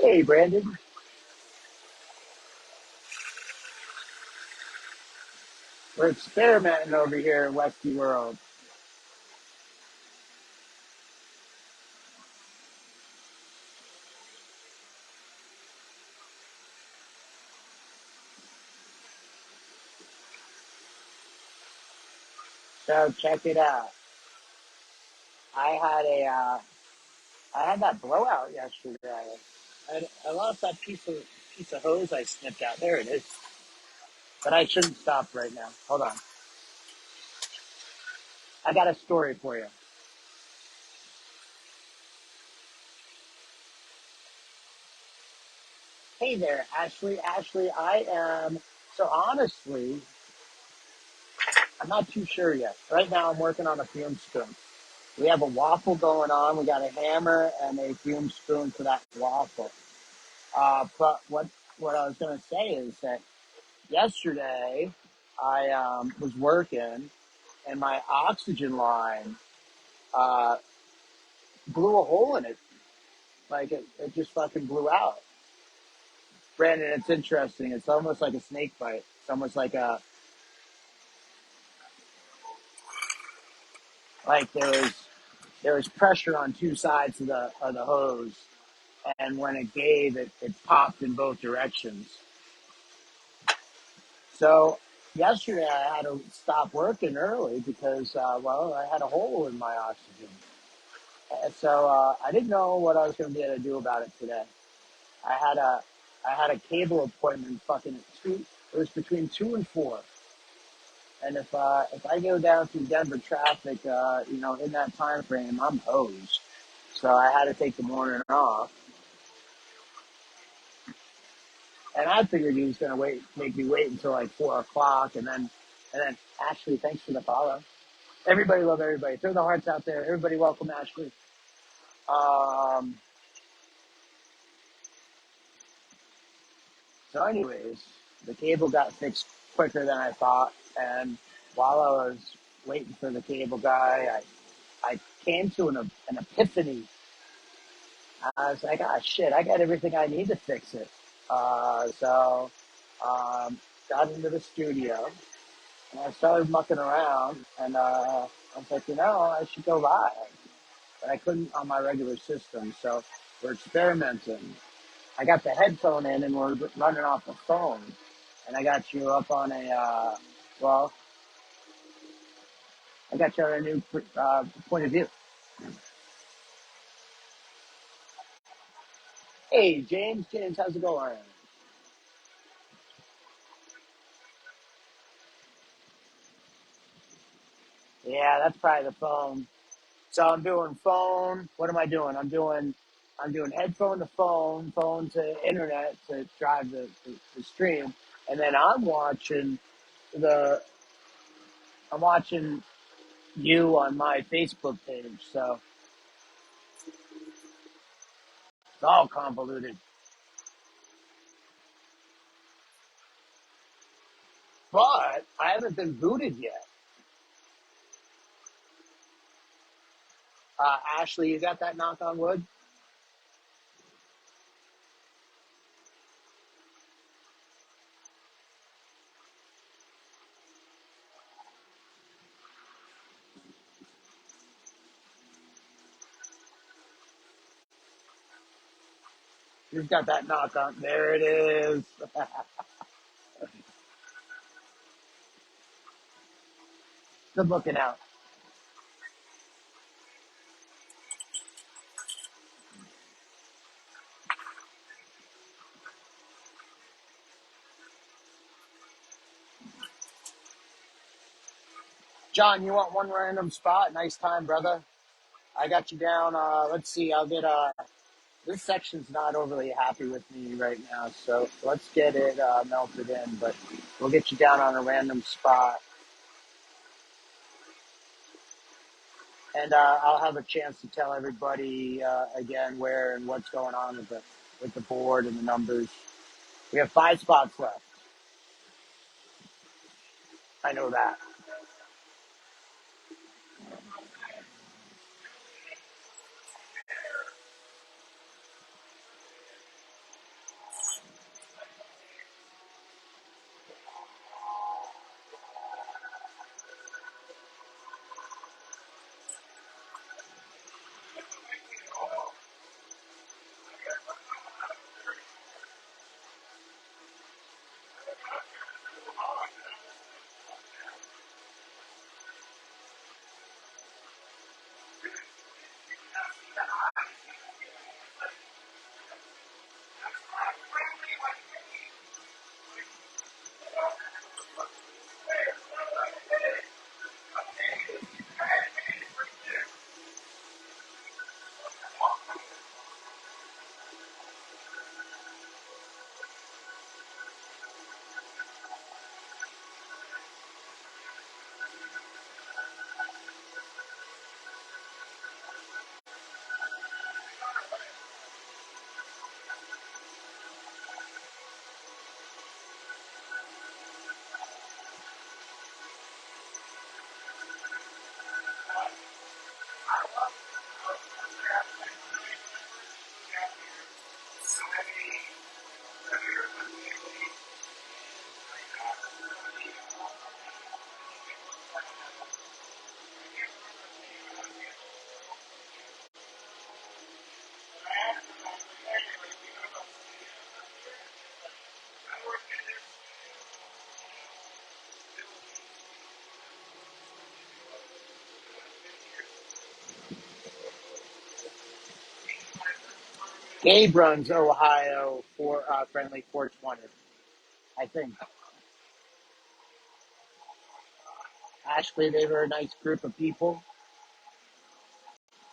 Hey, Brandon. We're experimenting over here in Westie World. So check it out. I had I had that blowout yesterday. I lost that piece of hose I snipped out. There it is. But I shouldn't stop right now. Hold on. I got a story for you. Hey there, Ashley. Ashley, I am. So honestly, I'm not too sure yet. Right now, I'm working on a fume spoon. We have a waffle going on. We got a hammer and a fume spoon for that waffle. But what I was going to say is that yesterday I was working and my oxygen line uh, blew a hole in it. Like it just fucking blew out. Brandon, it's interesting. It's almost like a snake bite. It's almost like there was pressure on two sides of the hose, and when it gave, it popped in both directions. So yesterday I had to stop working early because well, I had a hole in my oxygen. And so I didn't know what I was going to be able to do about it today. I had a I had a cable appointment fucking at two. It was between 2 and 4. And if I go down through Denver traffic, in that time frame, I'm hosed. So I had to take the morning off. And I figured he was going to make me wait until like 4 o'clock, and then And then Ashley, thanks for the follow. Everybody love everybody. Throw the hearts out there. Everybody welcome Ashley. Um, so anyways, the cable got fixed quicker than I thought. And while I was waiting for the cable guy, I came to an epiphany. I was like, ah, shit, I got everything I need to fix it. So got into the studio and I started mucking around. And I was like, I should go live. But I couldn't on my regular system. So we're experimenting. I got the headphone in and we're running off the phone. And I got you up on well, I got you on a new point of view. Hey, James, how's it going? Yeah, that's probably the phone. So I'm doing phone. What am I doing? I'm doing headphone to phone, phone to internet to drive the stream, and then the I'm watching you on my Facebook page. So it's all convoluted. But I haven't been booted yet. Ashley, you got that knock on wood? You've got that knock on. There it is. Good looking out. John, you want one random spot? Nice time, brother. I got you down. Let's see. I'll get this section's not overly happy with me right now, so let's get it melted in. But we'll get you down on a random spot, and I'll have a chance to tell everybody again where and what's going on with the board and the numbers. We have 5 spots left. I know that. Gabe runs Ohio for friendly 420. I think Ashley, they were a nice group of people.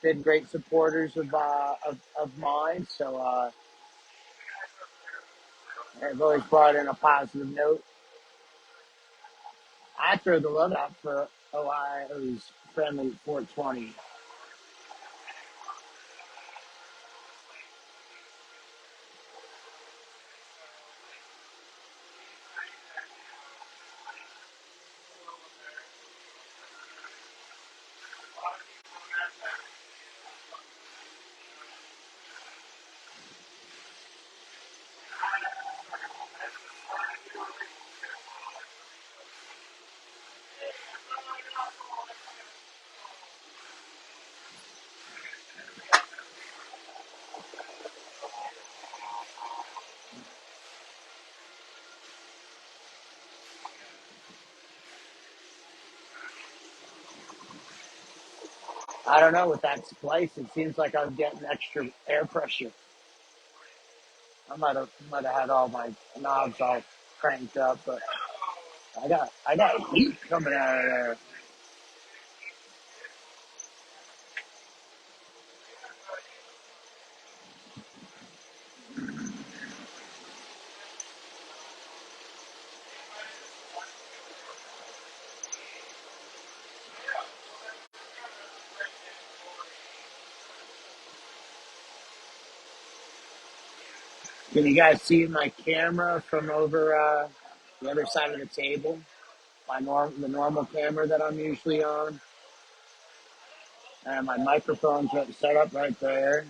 Been great supporters of mine. So I've always brought in a positive note. I threw the load out for Ohio's friendly 420. I don't know, with that splice, it seems like I'm getting extra air pressure. I might have had all my knobs all cranked up, but I got heat coming out of there. Can you guys see my camera from over the other side of the table? The normal camera that I'm usually on, and my microphone's set up right there.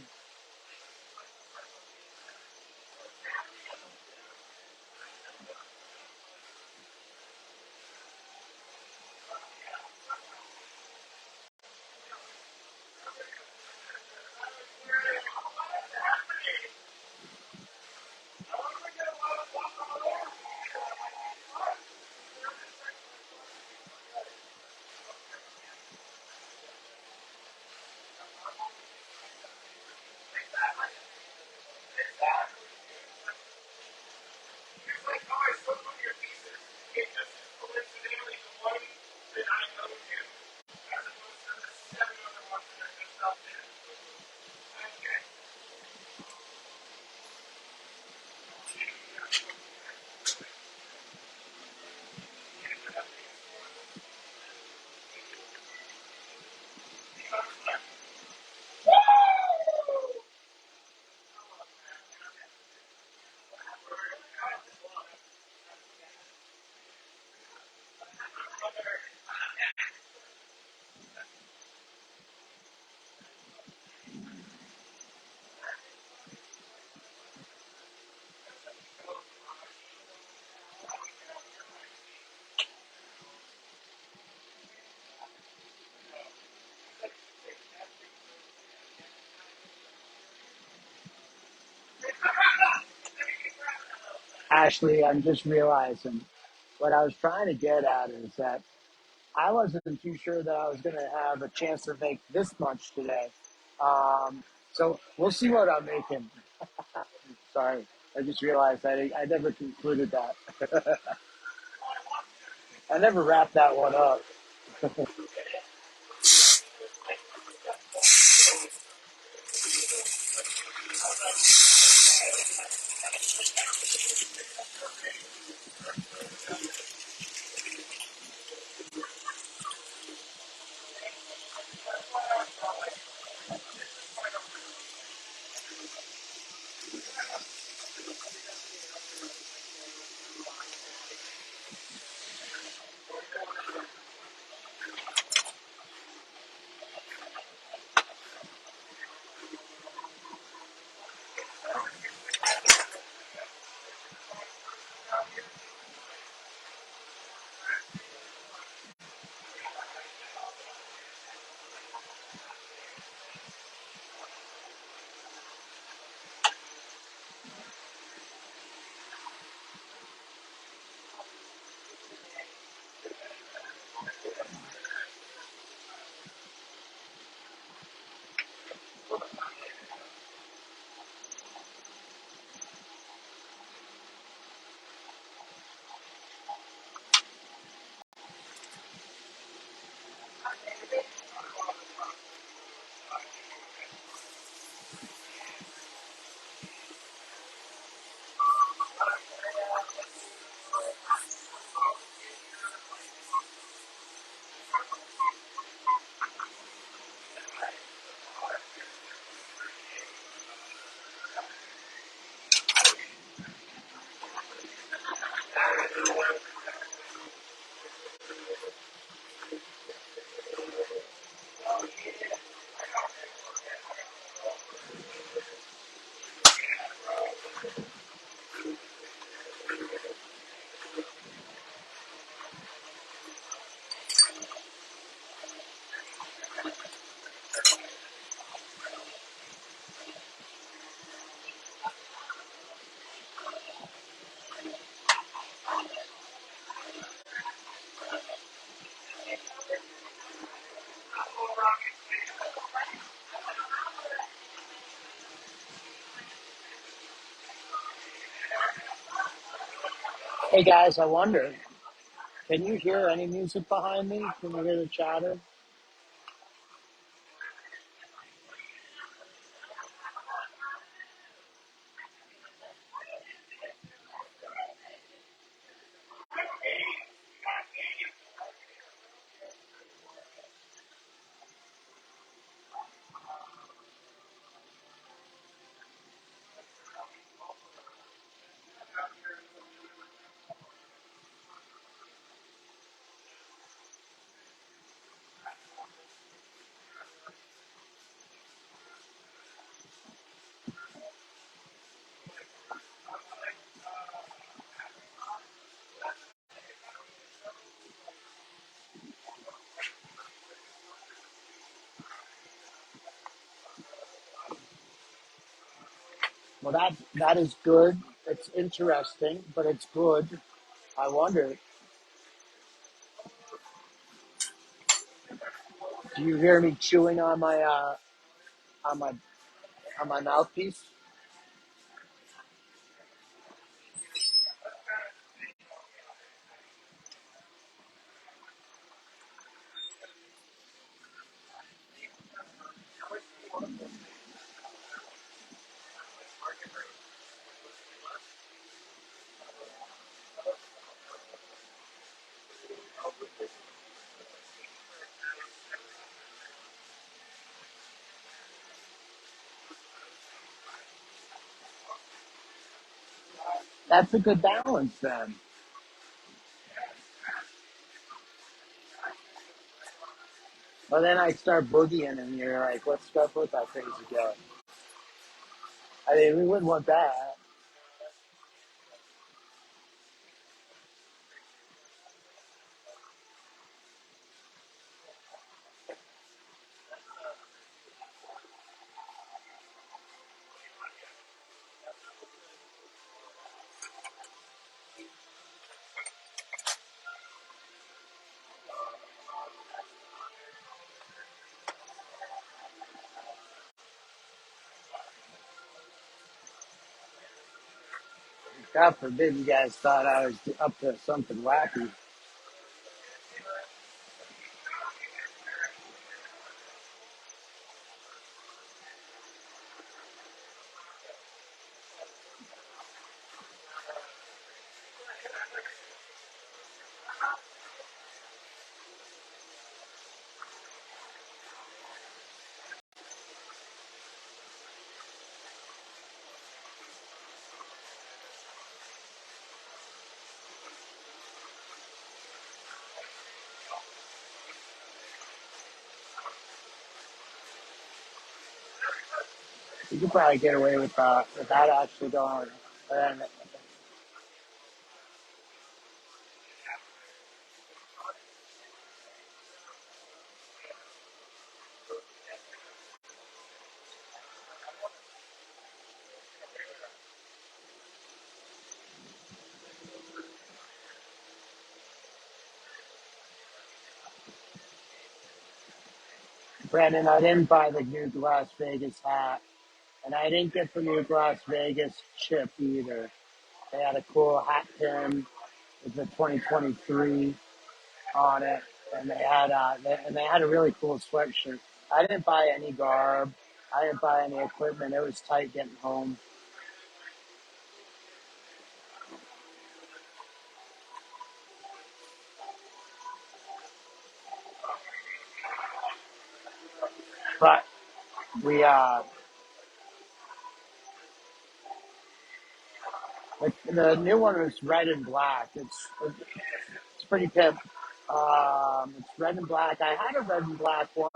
Ashley, I'm just realizing what I was trying to get at is that I wasn't too sure that I was going to have a chance to make this much today. Um, so we'll see what I'm making. Sorry, I just realized I never concluded that. I never wrapped that one up. Hey guys, I wonder, can you hear any music behind me? Can you hear the chatter? Well, that is good. It's interesting, but it's good. I wonder, do you hear me chewing on on my on my mouthpiece? That's a good balance then. Well, then I start boogieing, and you're like, "Let's go with that crazy girl." I mean, we wouldn't want that. God forbid you guys thought I was up to something wacky. You could probably get away with that actually going. And Brandon, I didn't buy the new Las Vegas hat, and I didn't get the new Las Vegas chip either. They had a cool hat pin with the 2023 on it, and they had a really cool sweatshirt. I didn't buy any garb. I didn't buy any equipment. It was tight getting home. But we the new one is red and black. It's pretty pimp. It's red and black. I had a red and black one.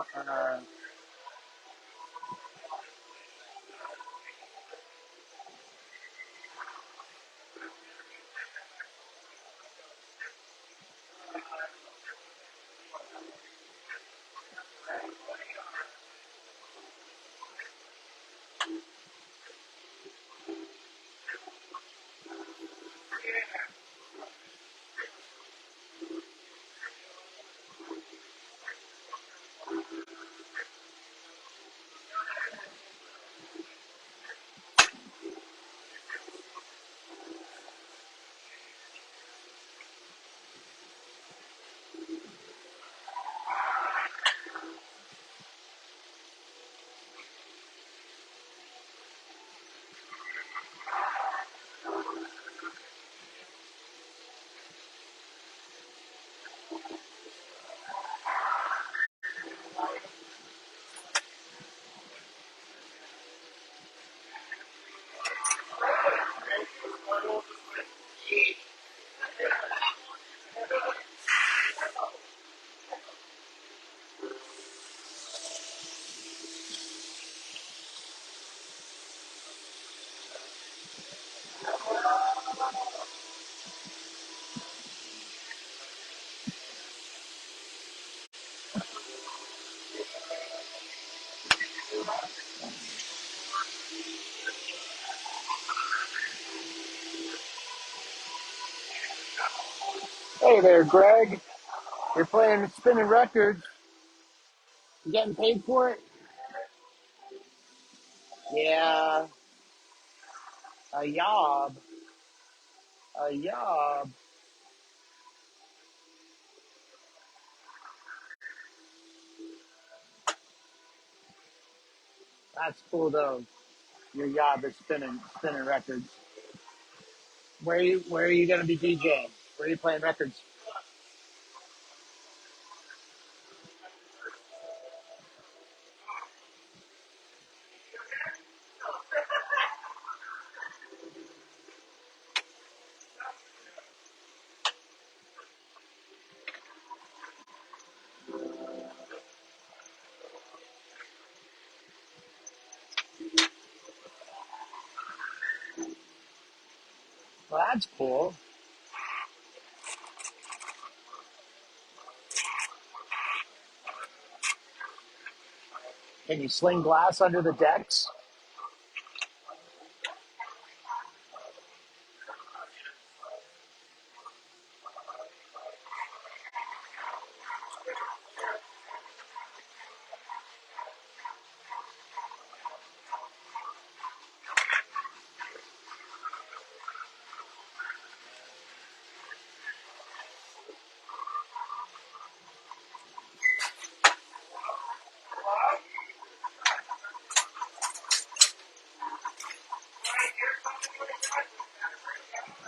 Hey there, Greg. You're playing spinning records. You getting paid for it? Yeah, a yob, a yob. That's cool though. Your yob is spinning records. Where are you gonna be DJing? Where are you playing records? Well, that's cool. Can you sling glass under the decks?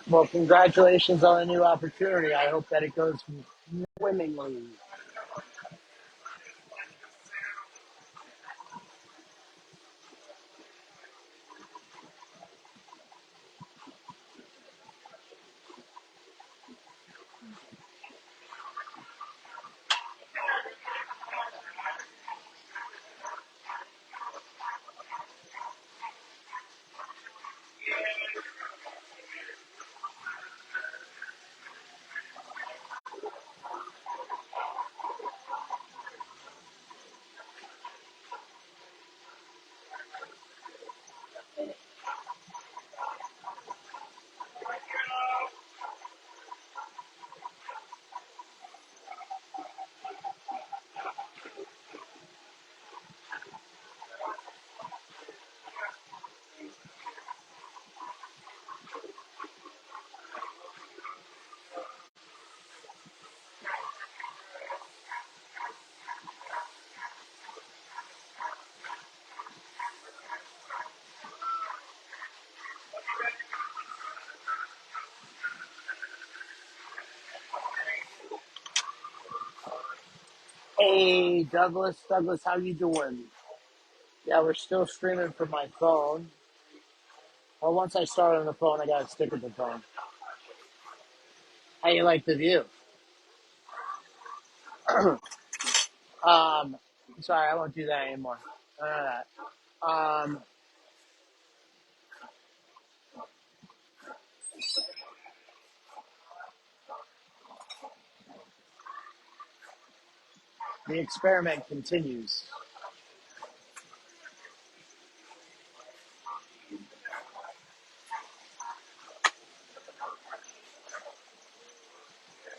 Well, congratulations on the new opportunity. I hope that it goes swimmingly. Hey, Douglas, how you doing? Yeah, we're still streaming from my phone. Well, once I start on the phone, I gotta stick with the phone. How you like the view? um, sorry, I won't do that anymore. None of that. The experiment continues.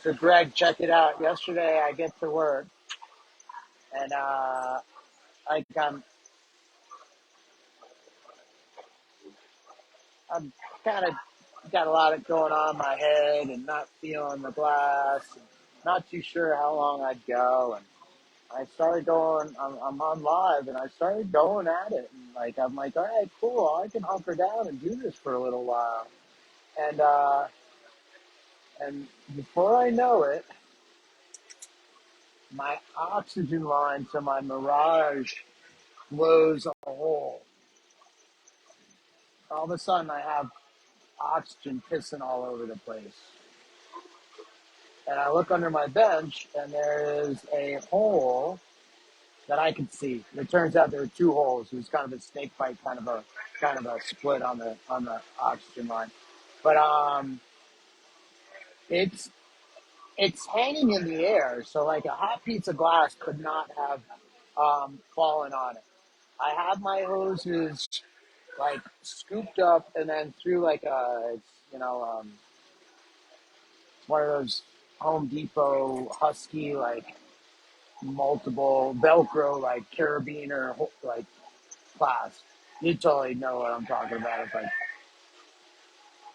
So, Greg, check it out. Yesterday, I get to work, and I I'm kind of got a lot of going on in my head, and not feeling the glass, and not too sure how long I'd go, and I started going. I'm on live, and I started going at it. And I'm like, all right, cool. I can hunker down and do this for a little while. And and before I know it, my oxygen line to my Mirage blows a hole. All of a sudden, I have oxygen pissing all over the place. And I look under my bench, and there is a hole that I could see. It turns out there were two holes. It was kind of a snake bite, kind of a split on the oxygen line. But it's it's hanging in the air, so like a hot piece of glass could not have fallen on it. I have my hoses like scooped up and then through like a it's one of those. Home Depot Husky, like multiple Velcro, like carabiner, like class. You totally know what I'm talking about if I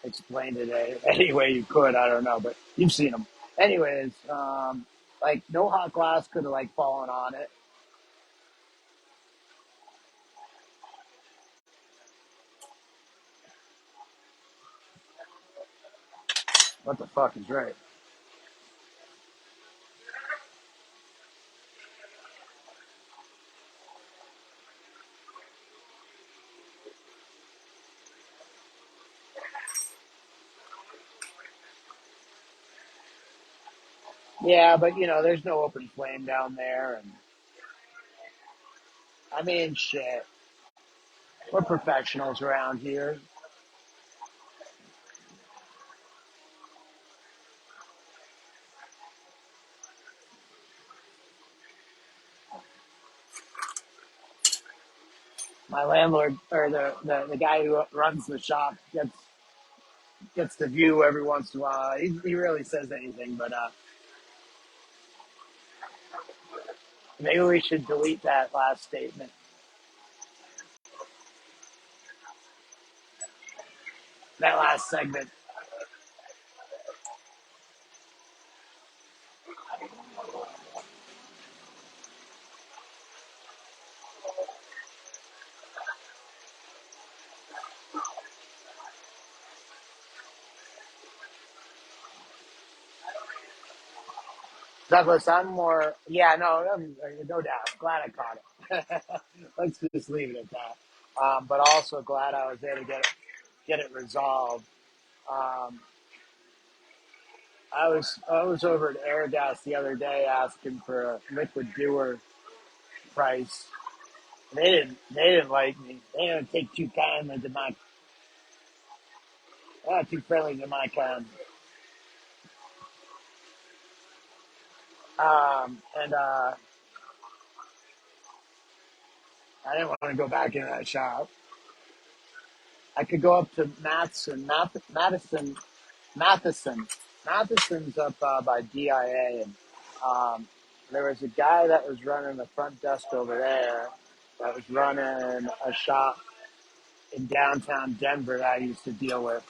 explained it any way you could. I don't know, but you've seen them. Anyways, like no hot glass could have like fallen on it. What the fuck is right? Yeah, but there's no open flame down there, and I mean, shit. We're professionals around here. My landlord or the guy who runs the shop gets the view every once in a while. He rarely says anything, but maybe we should delete that last statement, that last segment. Douglas, I'm more, yeah, no, no doubt. Glad I caught it. Let's just leave it at that. But also glad I was there to get it resolved. Um, I was over at Airgas the other day asking for a liquid doer price. They didn't like me. They didn't take too kindly to my not too friendly to my kind. And I didn't want to go back into that shop. I could go up to Matheson. Matheson's up by DIA, and um, there was a guy that was running the front desk over there that was running a shop in downtown Denver that I used to deal with.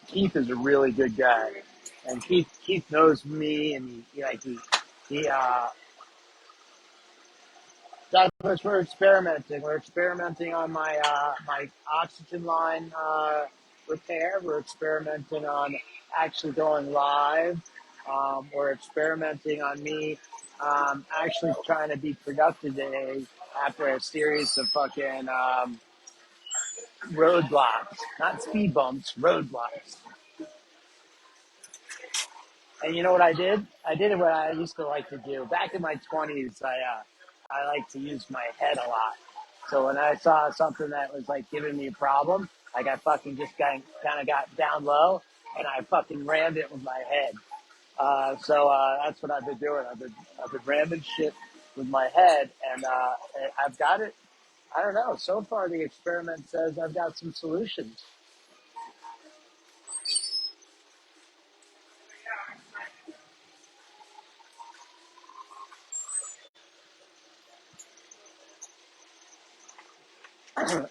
Keith is a really good guy, and Keith knows me, and he Douglas, we're experimenting. We're experimenting on my oxygen line repair. We're experimenting on actually going live. We're experimenting on me actually trying to be productive today after a series of fucking roadblocks, not speed bumps, roadblocks. And you know what I did? I did what I used to like to do. Back in my 20s, I like to use my head a lot. So when I saw something that was like giving me a problem, like I fucking just kind of got down low and I fucking rammed it with my head. So that's what I've been doing. I've been ramming shit with my head, and I've got it. I don't know. So far, the experiment says I've got some solutions.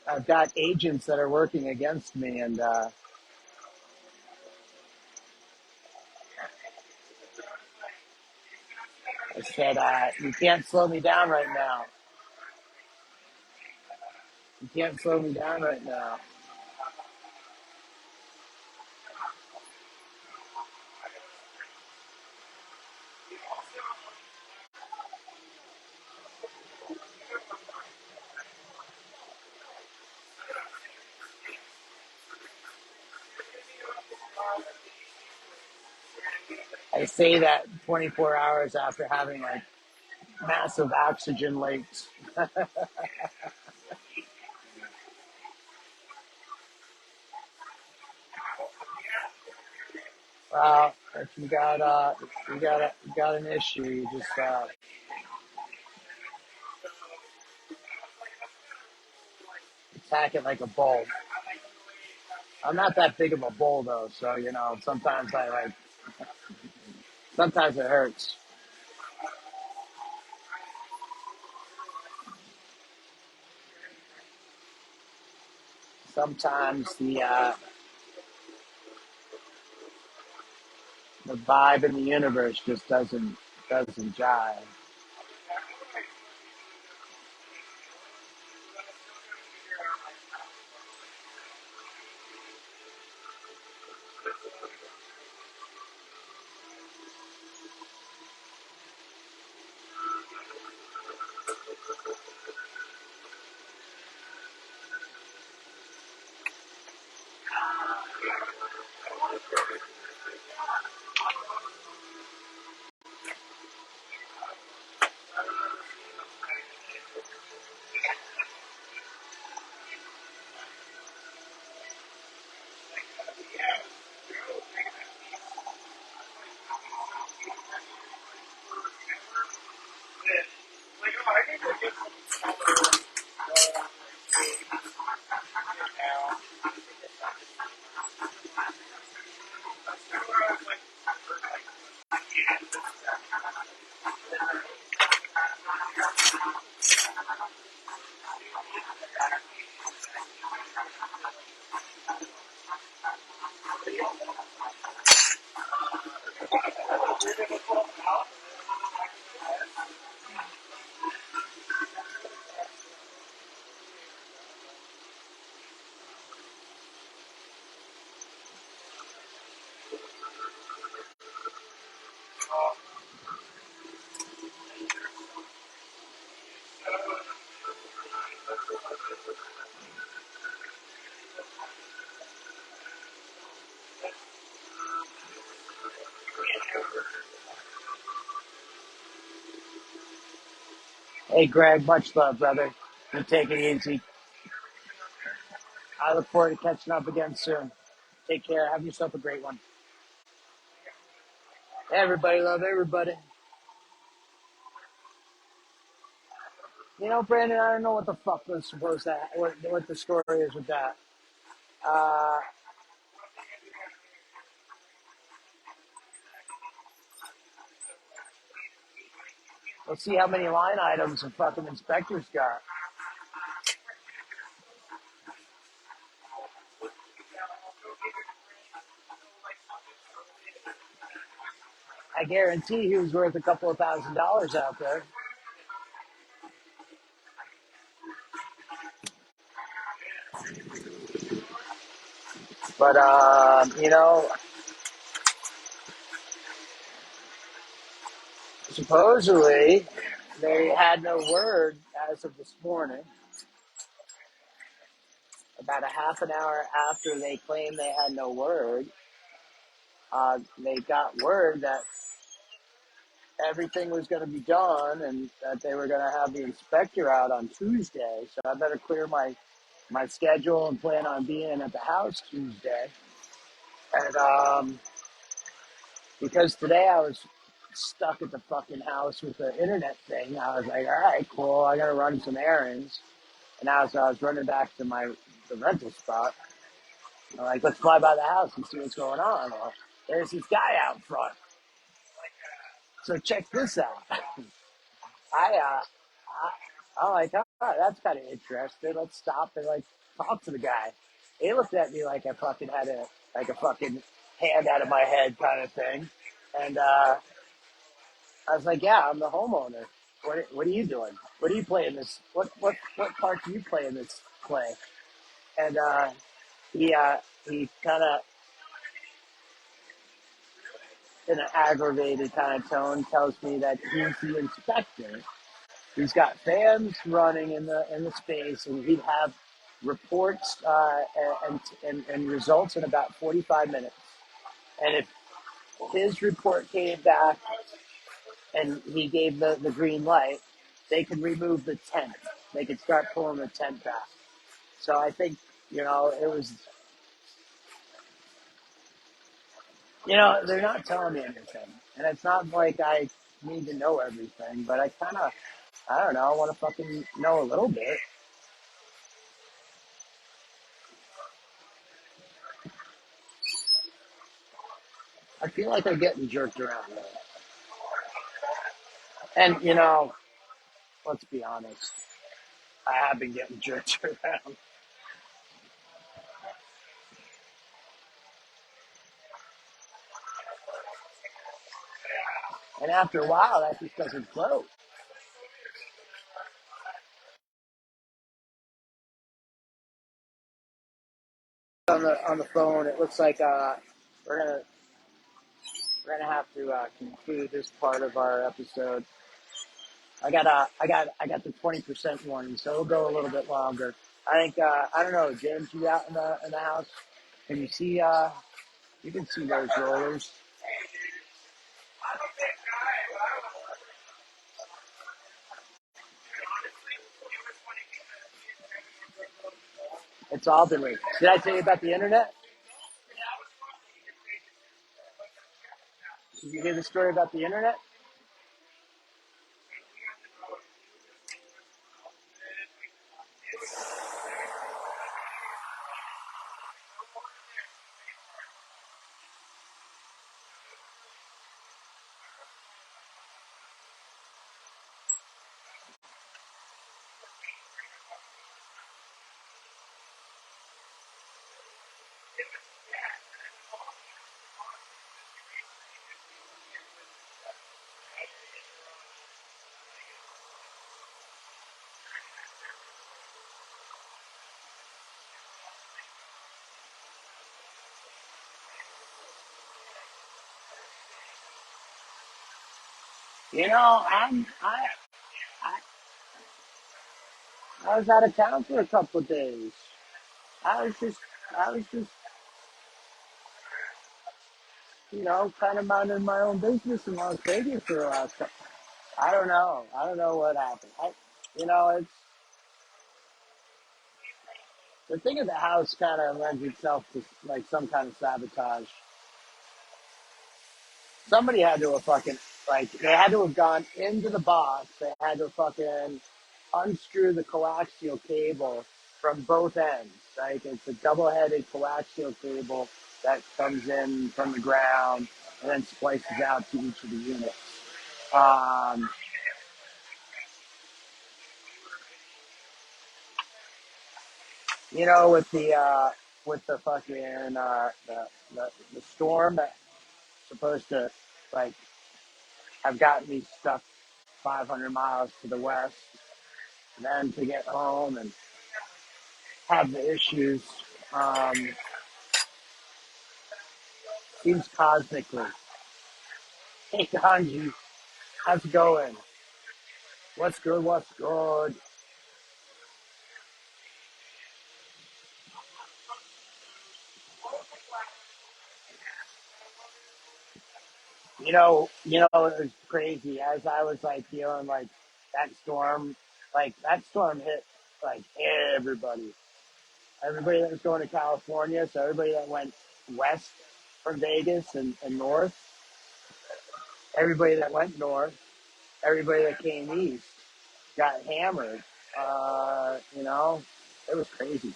I've got agents that are working against me, and I said, "You can't slow me down right now. You can't slow me down right now." I say that 24 hours after having like massive oxygen leaks. If you got an issue, you just attack it like a bull. I'm not that big of a bull though, so sometimes I like Sometimes it hurts. Sometimes the vibe in the universe just doesn't jive. Hey, Greg, much love, brother. You take it easy. I look forward to catching up again soon. Take care. Have yourself a great one. Everybody love everybody. You know, Brandon, I don't know what the fuck was supposed to, what the story is with that. Uh, let's see how many line items the fucking inspectors got. I guarantee he was worth a couple of $1,000s out there. But, supposedly they had no word as of this morning. About a half an hour after they claimed they had no word, they got word that everything was going to be done and that they were going to have the inspector out on Tuesday. So I better clear my schedule and plan on being at the house Tuesday. And because today I was stuck at the fucking house with the internet thing, I was like, all right, cool. I got to run some errands. And as I was running back to the rental spot, I'm like, let's fly by the house and see what's going on. Well, there's this guy out front. So check this out. I'm like, oh, that's kind of interesting. Let's stop and like talk to the guy. He looked at me like I fucking had a fucking hand out of my head kind of thing. And I was like, yeah, I'm the homeowner. What are you doing? What are you playing this? What part do you play in this play? And he kind of in an aggravated kind of tone tells me that he's the inspector. He's got fans running in the space, and he'd have reports and results in about 45 minutes. And if his report came back and he gave the green light, they could remove the tent. They could start pulling the tent back. So I think, it was, they're not telling me anything. And it's not like I need to know everything, but I don't know, I want to fucking know a little bit. I feel like I'm getting jerked around. And let's be honest, I have been getting jerked around, and after a while, that just doesn't float. On the phone, it looks like we're gonna we're gonna have to conclude this part of our episode. I got the 20% warning, so it'll go a little bit longer. I think I don't know, James, you out in the house? Can you see? You can see those rollers. It's all been leaked. Did I tell you about the internet? Did you hear the story about the internet? I was out of town for a couple of days. I was just I was just kind of minding my own business in Las Vegas for the last couple. I don't know. I don't know what happened. It's the thing of the house kind of lends itself to like some kind of sabotage. Somebody had to have fucking like they had to have gone into the box. They had to fucking unscrew the coaxial cable from both ends. Like it's a double-headed coaxial cable that comes in from the ground and then splices out to each of the units. Um, with the fucking the storm that's supposed to like have gotten me stuck 500 miles to the west, and then to get home and have the issues. Um, seems cosmically. Hey, Ganji, how's it going? What's good? What's good? It was crazy as I was like feeling that storm hit like everybody, everybody that was going to California. So everybody that went west from Vegas and north, everybody that went north, everybody that came east got hammered. It was crazy.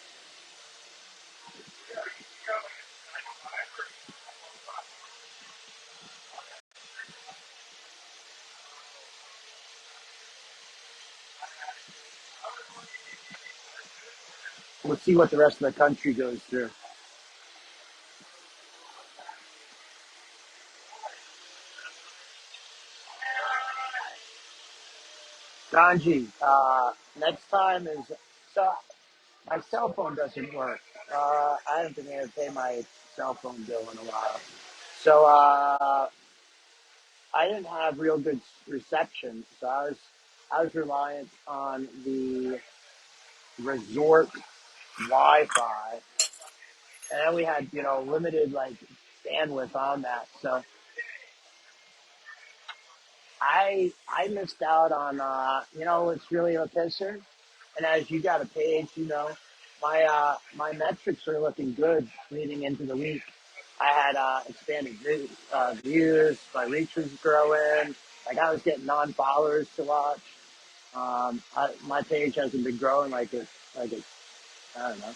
We'll see what the rest of the country goes through. Ganji, next time is so my cell phone doesn't work. I haven't been able to pay my cell phone bill in a while. So I didn't have real good reception. So I was reliant on the resort Wi-Fi, and then we had limited like bandwidth on that. So I missed out on it's really a pisser. And as you got a page, my metrics are looking good leading into the week. I had expanded views, my reach was growing. Like I was getting non-followers to watch. My page hasn't been growing like it I don't know,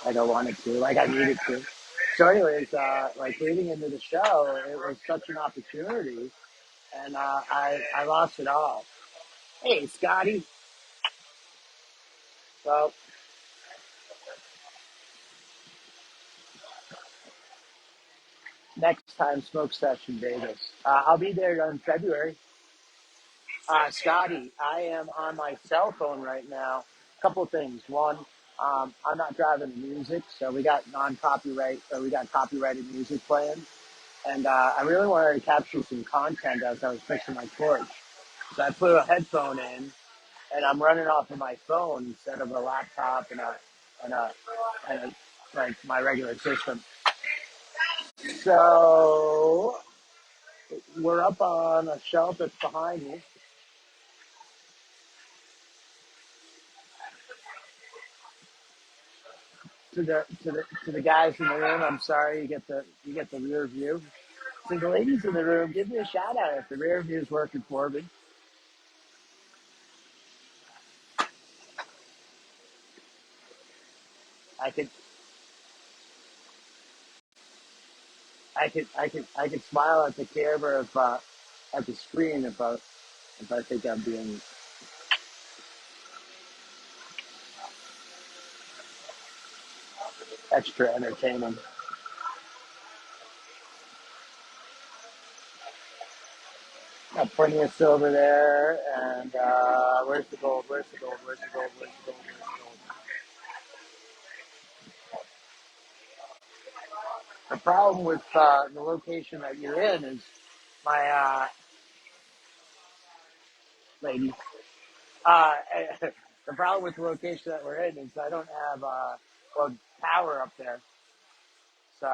like I wanted to, like I needed to. So, anyways, like leading into the show, it was such an opportunity, and I lost it all. Hey, Scotty. Well, next time, Smoke Session Vegas. I'll be there in February. Scotty, I am on my cell phone right now. A couple of things. One, I'm not driving the music, so we got non-copyright, or we got copyrighted music playing, and I really wanted to capture some content as I was fixing my porch. So I put a headphone in, and I'm running off of my phone instead of a laptop and a, and a like my regular system. So we're up on a shelf that's behind me. To the guys in the room, I'm sorry you get the rear view. To the ladies in the room, give me a shout out if the rear view is working for me. I could I could smile at the camera if at the screen if I think I'm being extra entertaining. Got plenty of silver there, and where's the gold? Where's the gold? Where's the gold? Where's the gold? Where's the gold? The problem with the location that you're in is my lady. Uh, the problem with the location that we're in is I don't have well power up there, so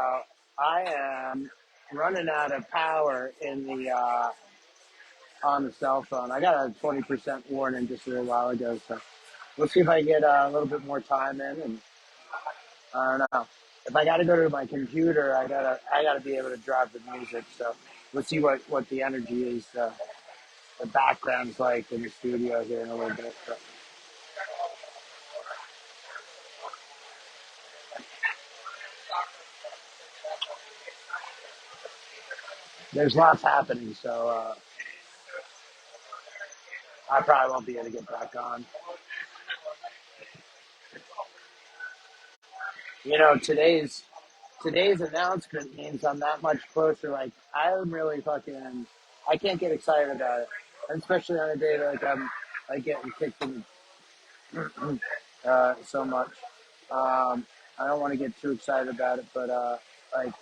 I am running out of power in the on the cell phone. I got a 20% warning just a little while ago, so we'll see if I get a little bit more time in, and I don't know. If I got to go to my computer, I gotta be able to drive the music. So we'll see what the energy is, the background's like in the studio here in a little bit. But there's lots happening, so I probably won't be able to get back on. Today's announcement means I'm that much closer. Like I'm really fucking. I can't get excited about it, and especially on a day like I'm like getting kicked in so much. I don't want to get too excited about it, but like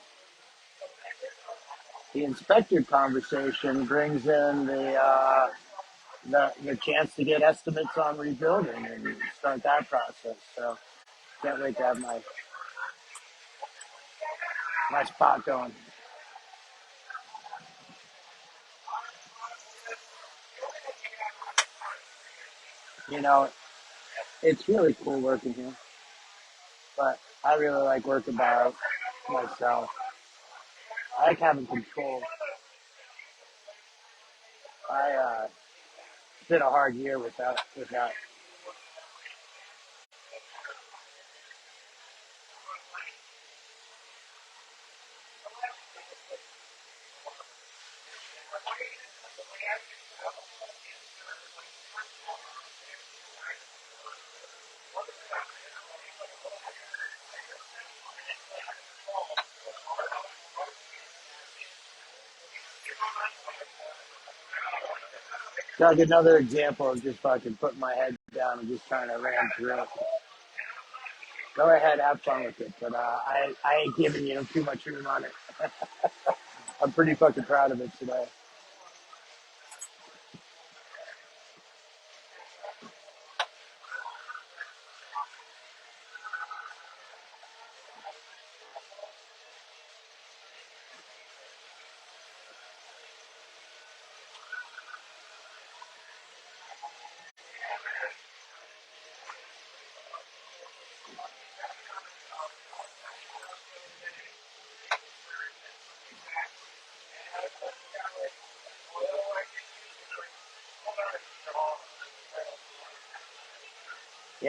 the inspector conversation brings in the chance to get estimates on rebuilding and start that process. So can't wait to have my spot going. You know, it's really cool working here, but I really like working by myself. I like having control. It's been a hard year without. Like another example of just fucking putting my head down and just trying to ram through it. Go ahead, have fun with it, but I ain't giving you too much room on it. I'm pretty fucking proud of it today.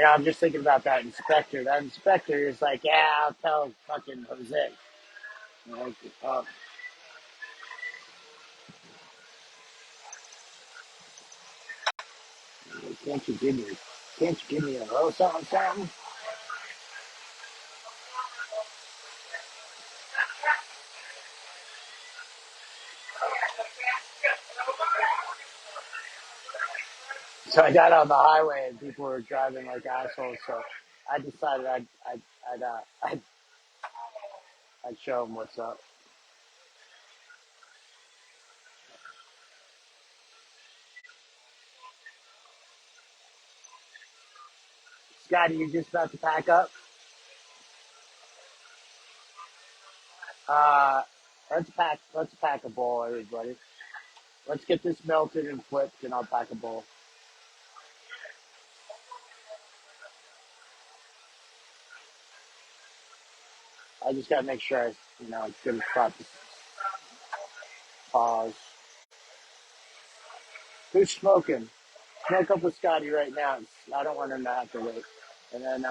I'm just thinking about that inspector. That inspector is like, yeah, I'll tell fucking Jose. Like, Can't you give me, can't you give me a little something, something? So I got on the highway and people were driving like assholes. So I decided I'd show them what's up. Scotty, you just about to pack up? Uh, let's pack a bowl, everybody. Let's get this melted and flipped, and I'll pack a bowl. I just gotta make sure it's good spot to pause. Who's smoking? Smoke up with Scotty right now. I don't want him to have to wait. And then,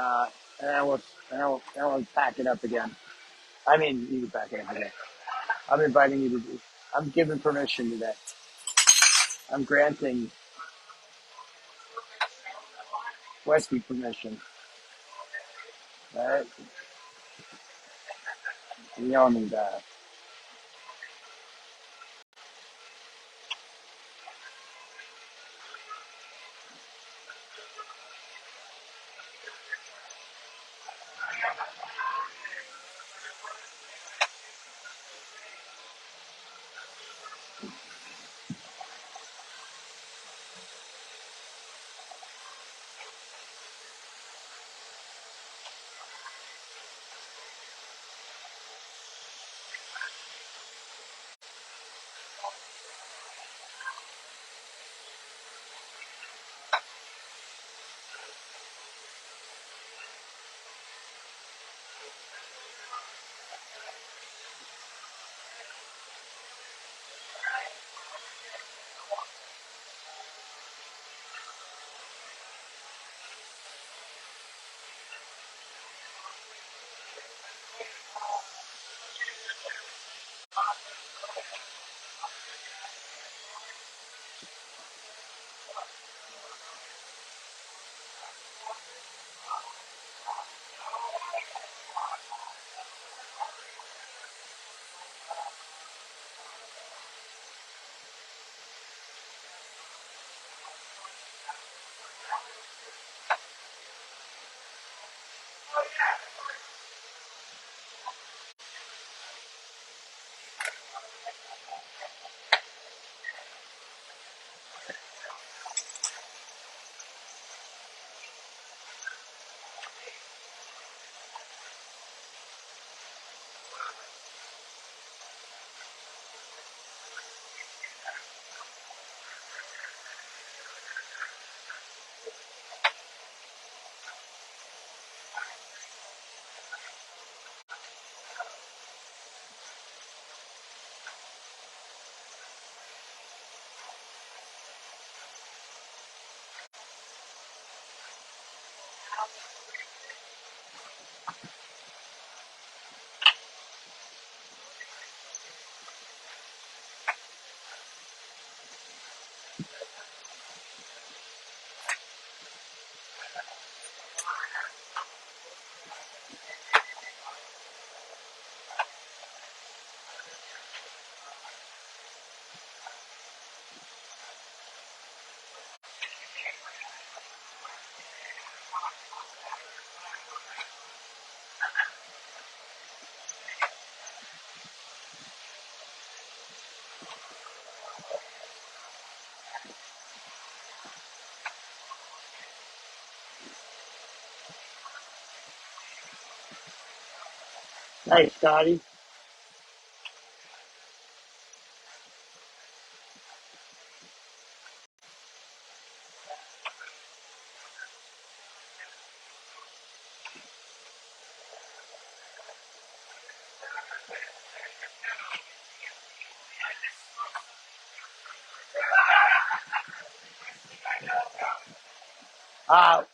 and then we'll pack it up again. I mean, you can pack it up again. I'm inviting you to do. I'm giving permission today. I'm granting Westie permission. All right, you all need that. Hey, Scotty. Uh,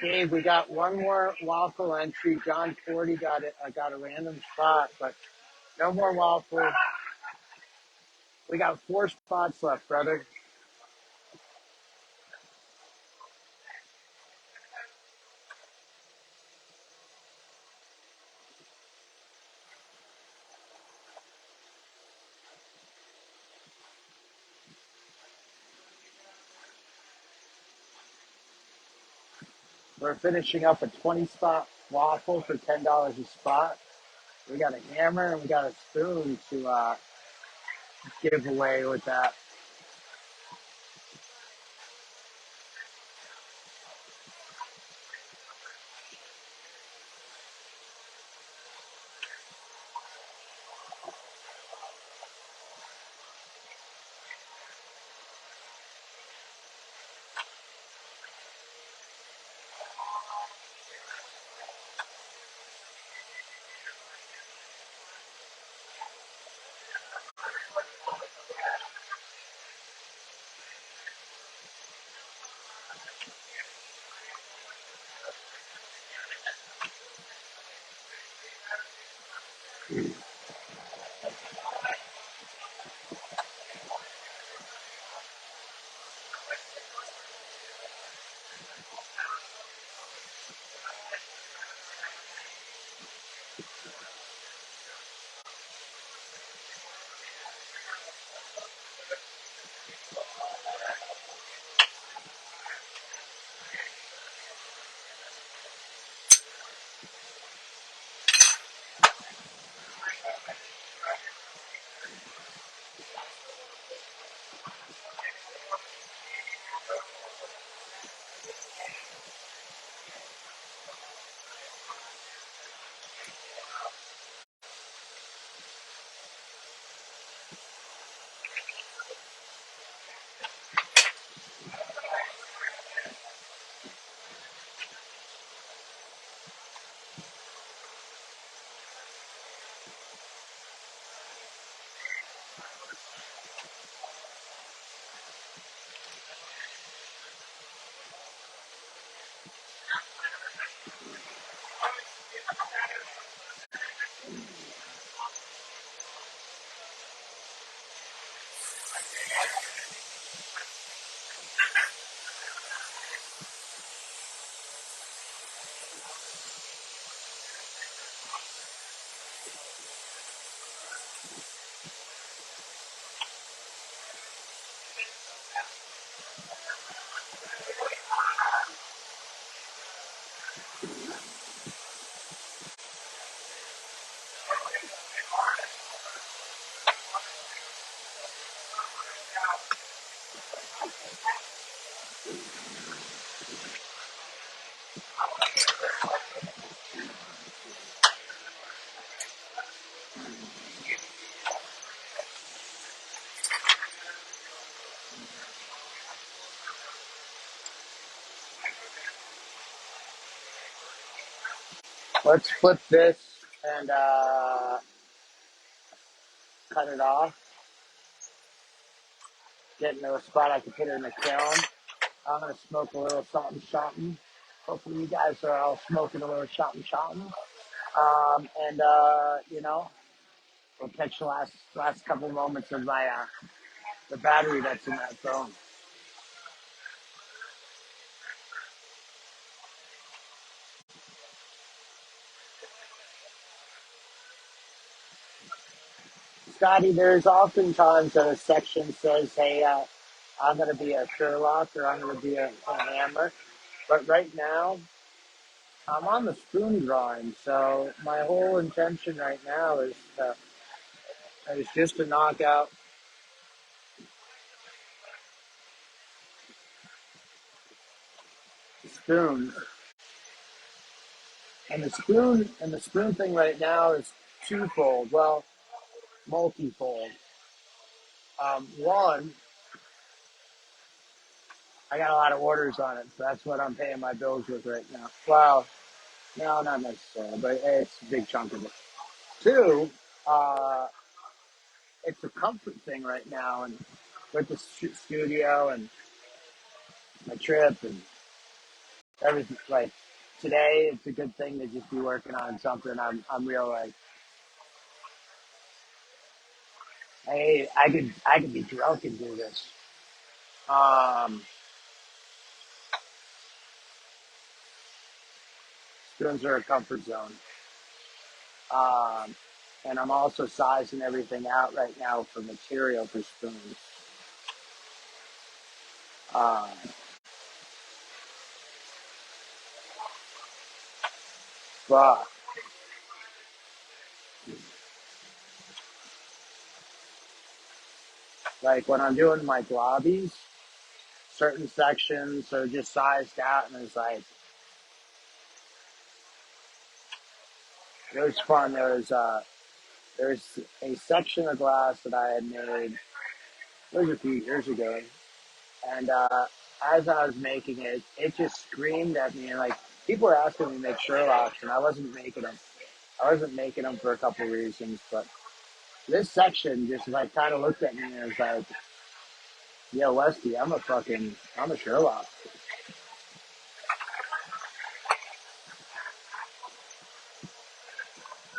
Dave, we got one more waffle entry. John 40 got it. I got a random spot, but no more waffle. We got 4 spots left, brother. We're finishing up a 20 spot waffle for $10 a spot. We got a hammer and we got a spoon to give away with that. Let's flip this and cut it off. Get into a spot I can put it in the kiln. I'm gonna smoke a little something, something. Hopefully, you guys are all smoking a little something, something. And we'll catch the last couple moments of my the battery that's in that phone. Scotty, there's oftentimes that a section says, "Hey, I'm gonna be a Sherlock or I'm gonna be a hammer," but right now I'm on the spoon grind. So my whole intention right now is just to knock out spoons. And the spoon thing right now is twofold. Well, multifold. One, I got a lot of orders on it, so that's what I'm paying my bills with right now. Well, no, not necessarily, but it's a big chunk of it. Two, uh, it's a comfort thing right now, and with the studio and my trip and everything, like today, it's a good thing to just be working on something. I'm real like, hey, I could be drunk and do this. Um, Spoons are a comfort zone. Um, and I'm also sizing everything out right now for material for spoons. Uh, But like when I'm doing my lobbies, certain sections are just sized out, and it's like it was fun. There's a section of glass that I had made. It was a few years ago, and as I was making it, it just screamed at me. And like people were asking me to make Sherlocks, and I wasn't making them. I wasn't making them for a couple of reasons, but this section just like kind of looked at me and was like, "Yo, Westie, I'm a Sherlock."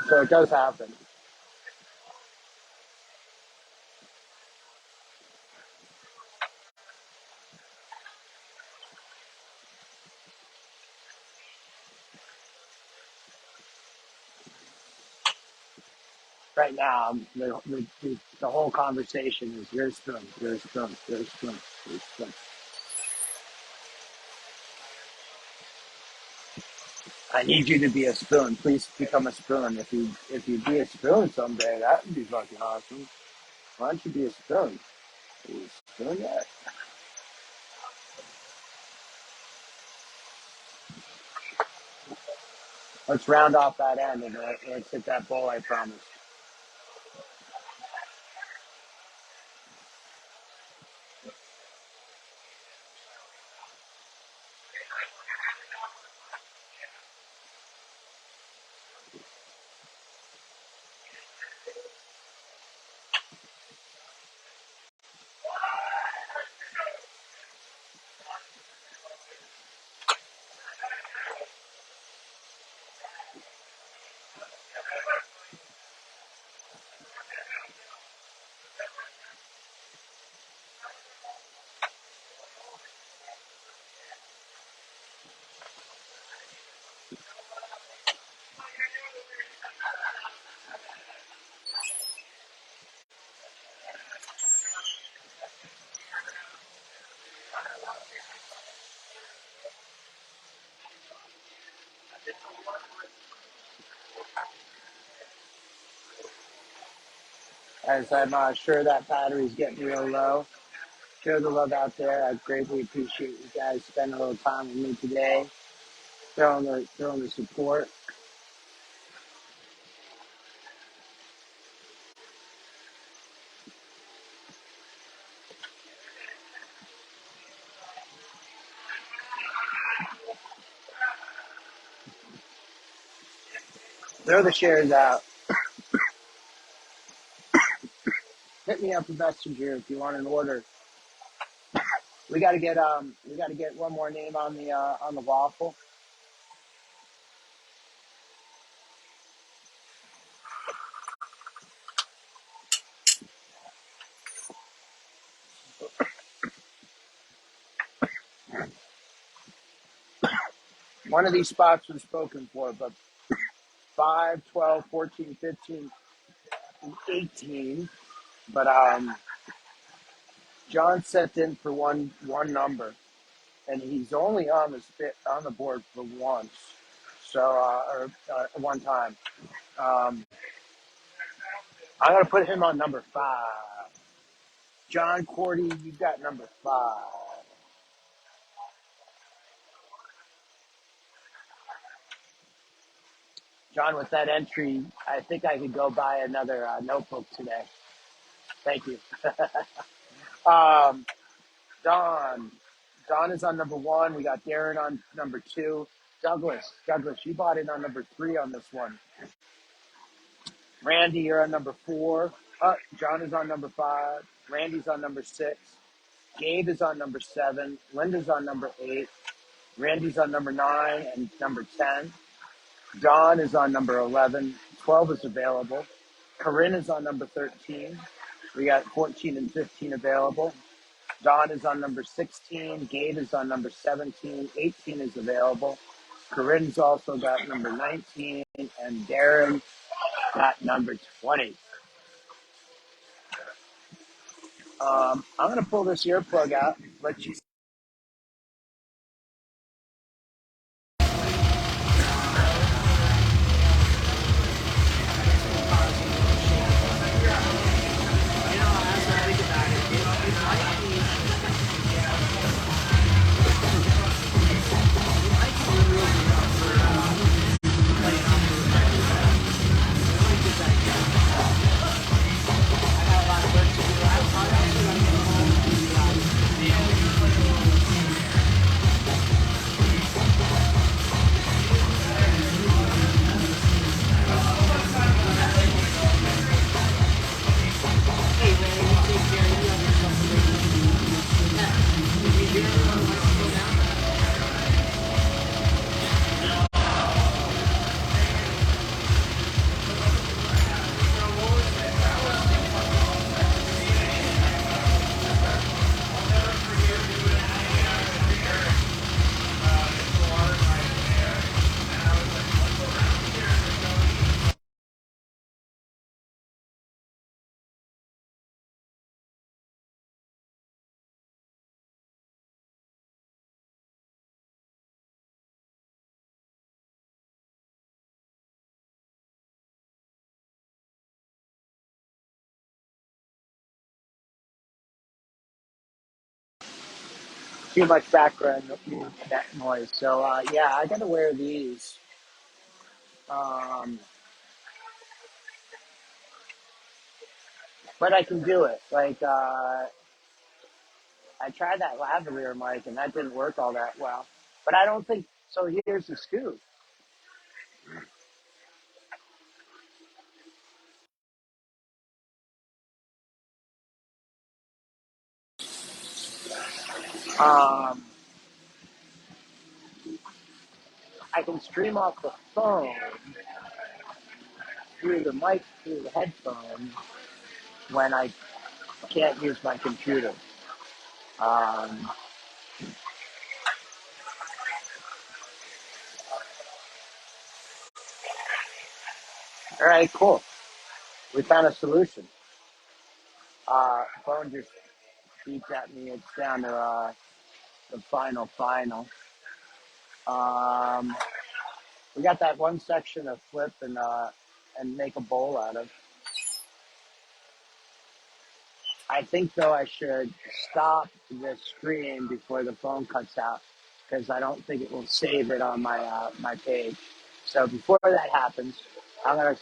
So it does happen. Right now, the whole conversation is your spoon, your spoon, your spoon, your spoon. I need you to be a spoon. Please become a spoon. If you be a spoon someday, that would be fucking awesome. Why don't you be a spoon? Are you a spoon yet? Let's round off that end and let's hit that bowl. I promise. As I'm sure that battery's getting real low. Share the love out there. I greatly appreciate you guys spending a little time with me today. Throwing the support. Throw the shares out. Hit me up with Messenger if you want an order. We gotta get one more name on the waffle. One of these spots was spoken for, but 5, 12, 14, 15, 18. But John sent in for one number, and he's only on the board for once, so or one time. Um, I'm gonna put him on number 5. John Cordy, you got number 5. John, with that entry, I think I could go buy another notebook today. Thank you. Um, Don. Don is on number 1. We got Darren on number 2. Douglas, you bought in on number 3 on this one. Randy, you're on number 4. John is on number 5. Randy's on number 6. Gabe is on number 7. Linda's on number 8. Randy's on number 9 and number 10. Don is on number 11. 12 is available. Corinne is on number 13. We got 14 and 15 available. Don is on number 16. Gabe is on number 17. 18 is available. Corinne's also got number 19. And Darren got number 20. I'm going to pull this earplug out, let you too much background noise. So yeah, I gotta wear these. Um, but I can do it. Like I tried that lavalier mic and that didn't work all that well. But I don't think so. Here's the scoop. Um, I can stream off the phone through the mic through the headphones when I can't use my computer. Um, all right, cool. We found a solution. Phone just beeps at me. It's down to the final. Um, we got that one section of flip and make a bowl out of. I think though I should stop the stream before the phone cuts out because I don't think it will save it on my page. So before that happens, I'm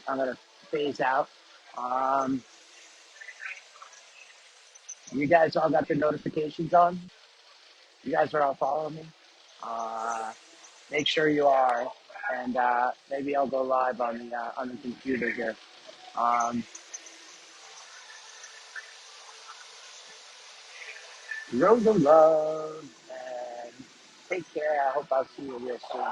gonna phase out. Um, you guys all got the notifications on. You guys are all following me. Uh, Make sure you are, and maybe I'll go live on the computer here. Um, Road of love, and take care. I hope I'll see you real soon.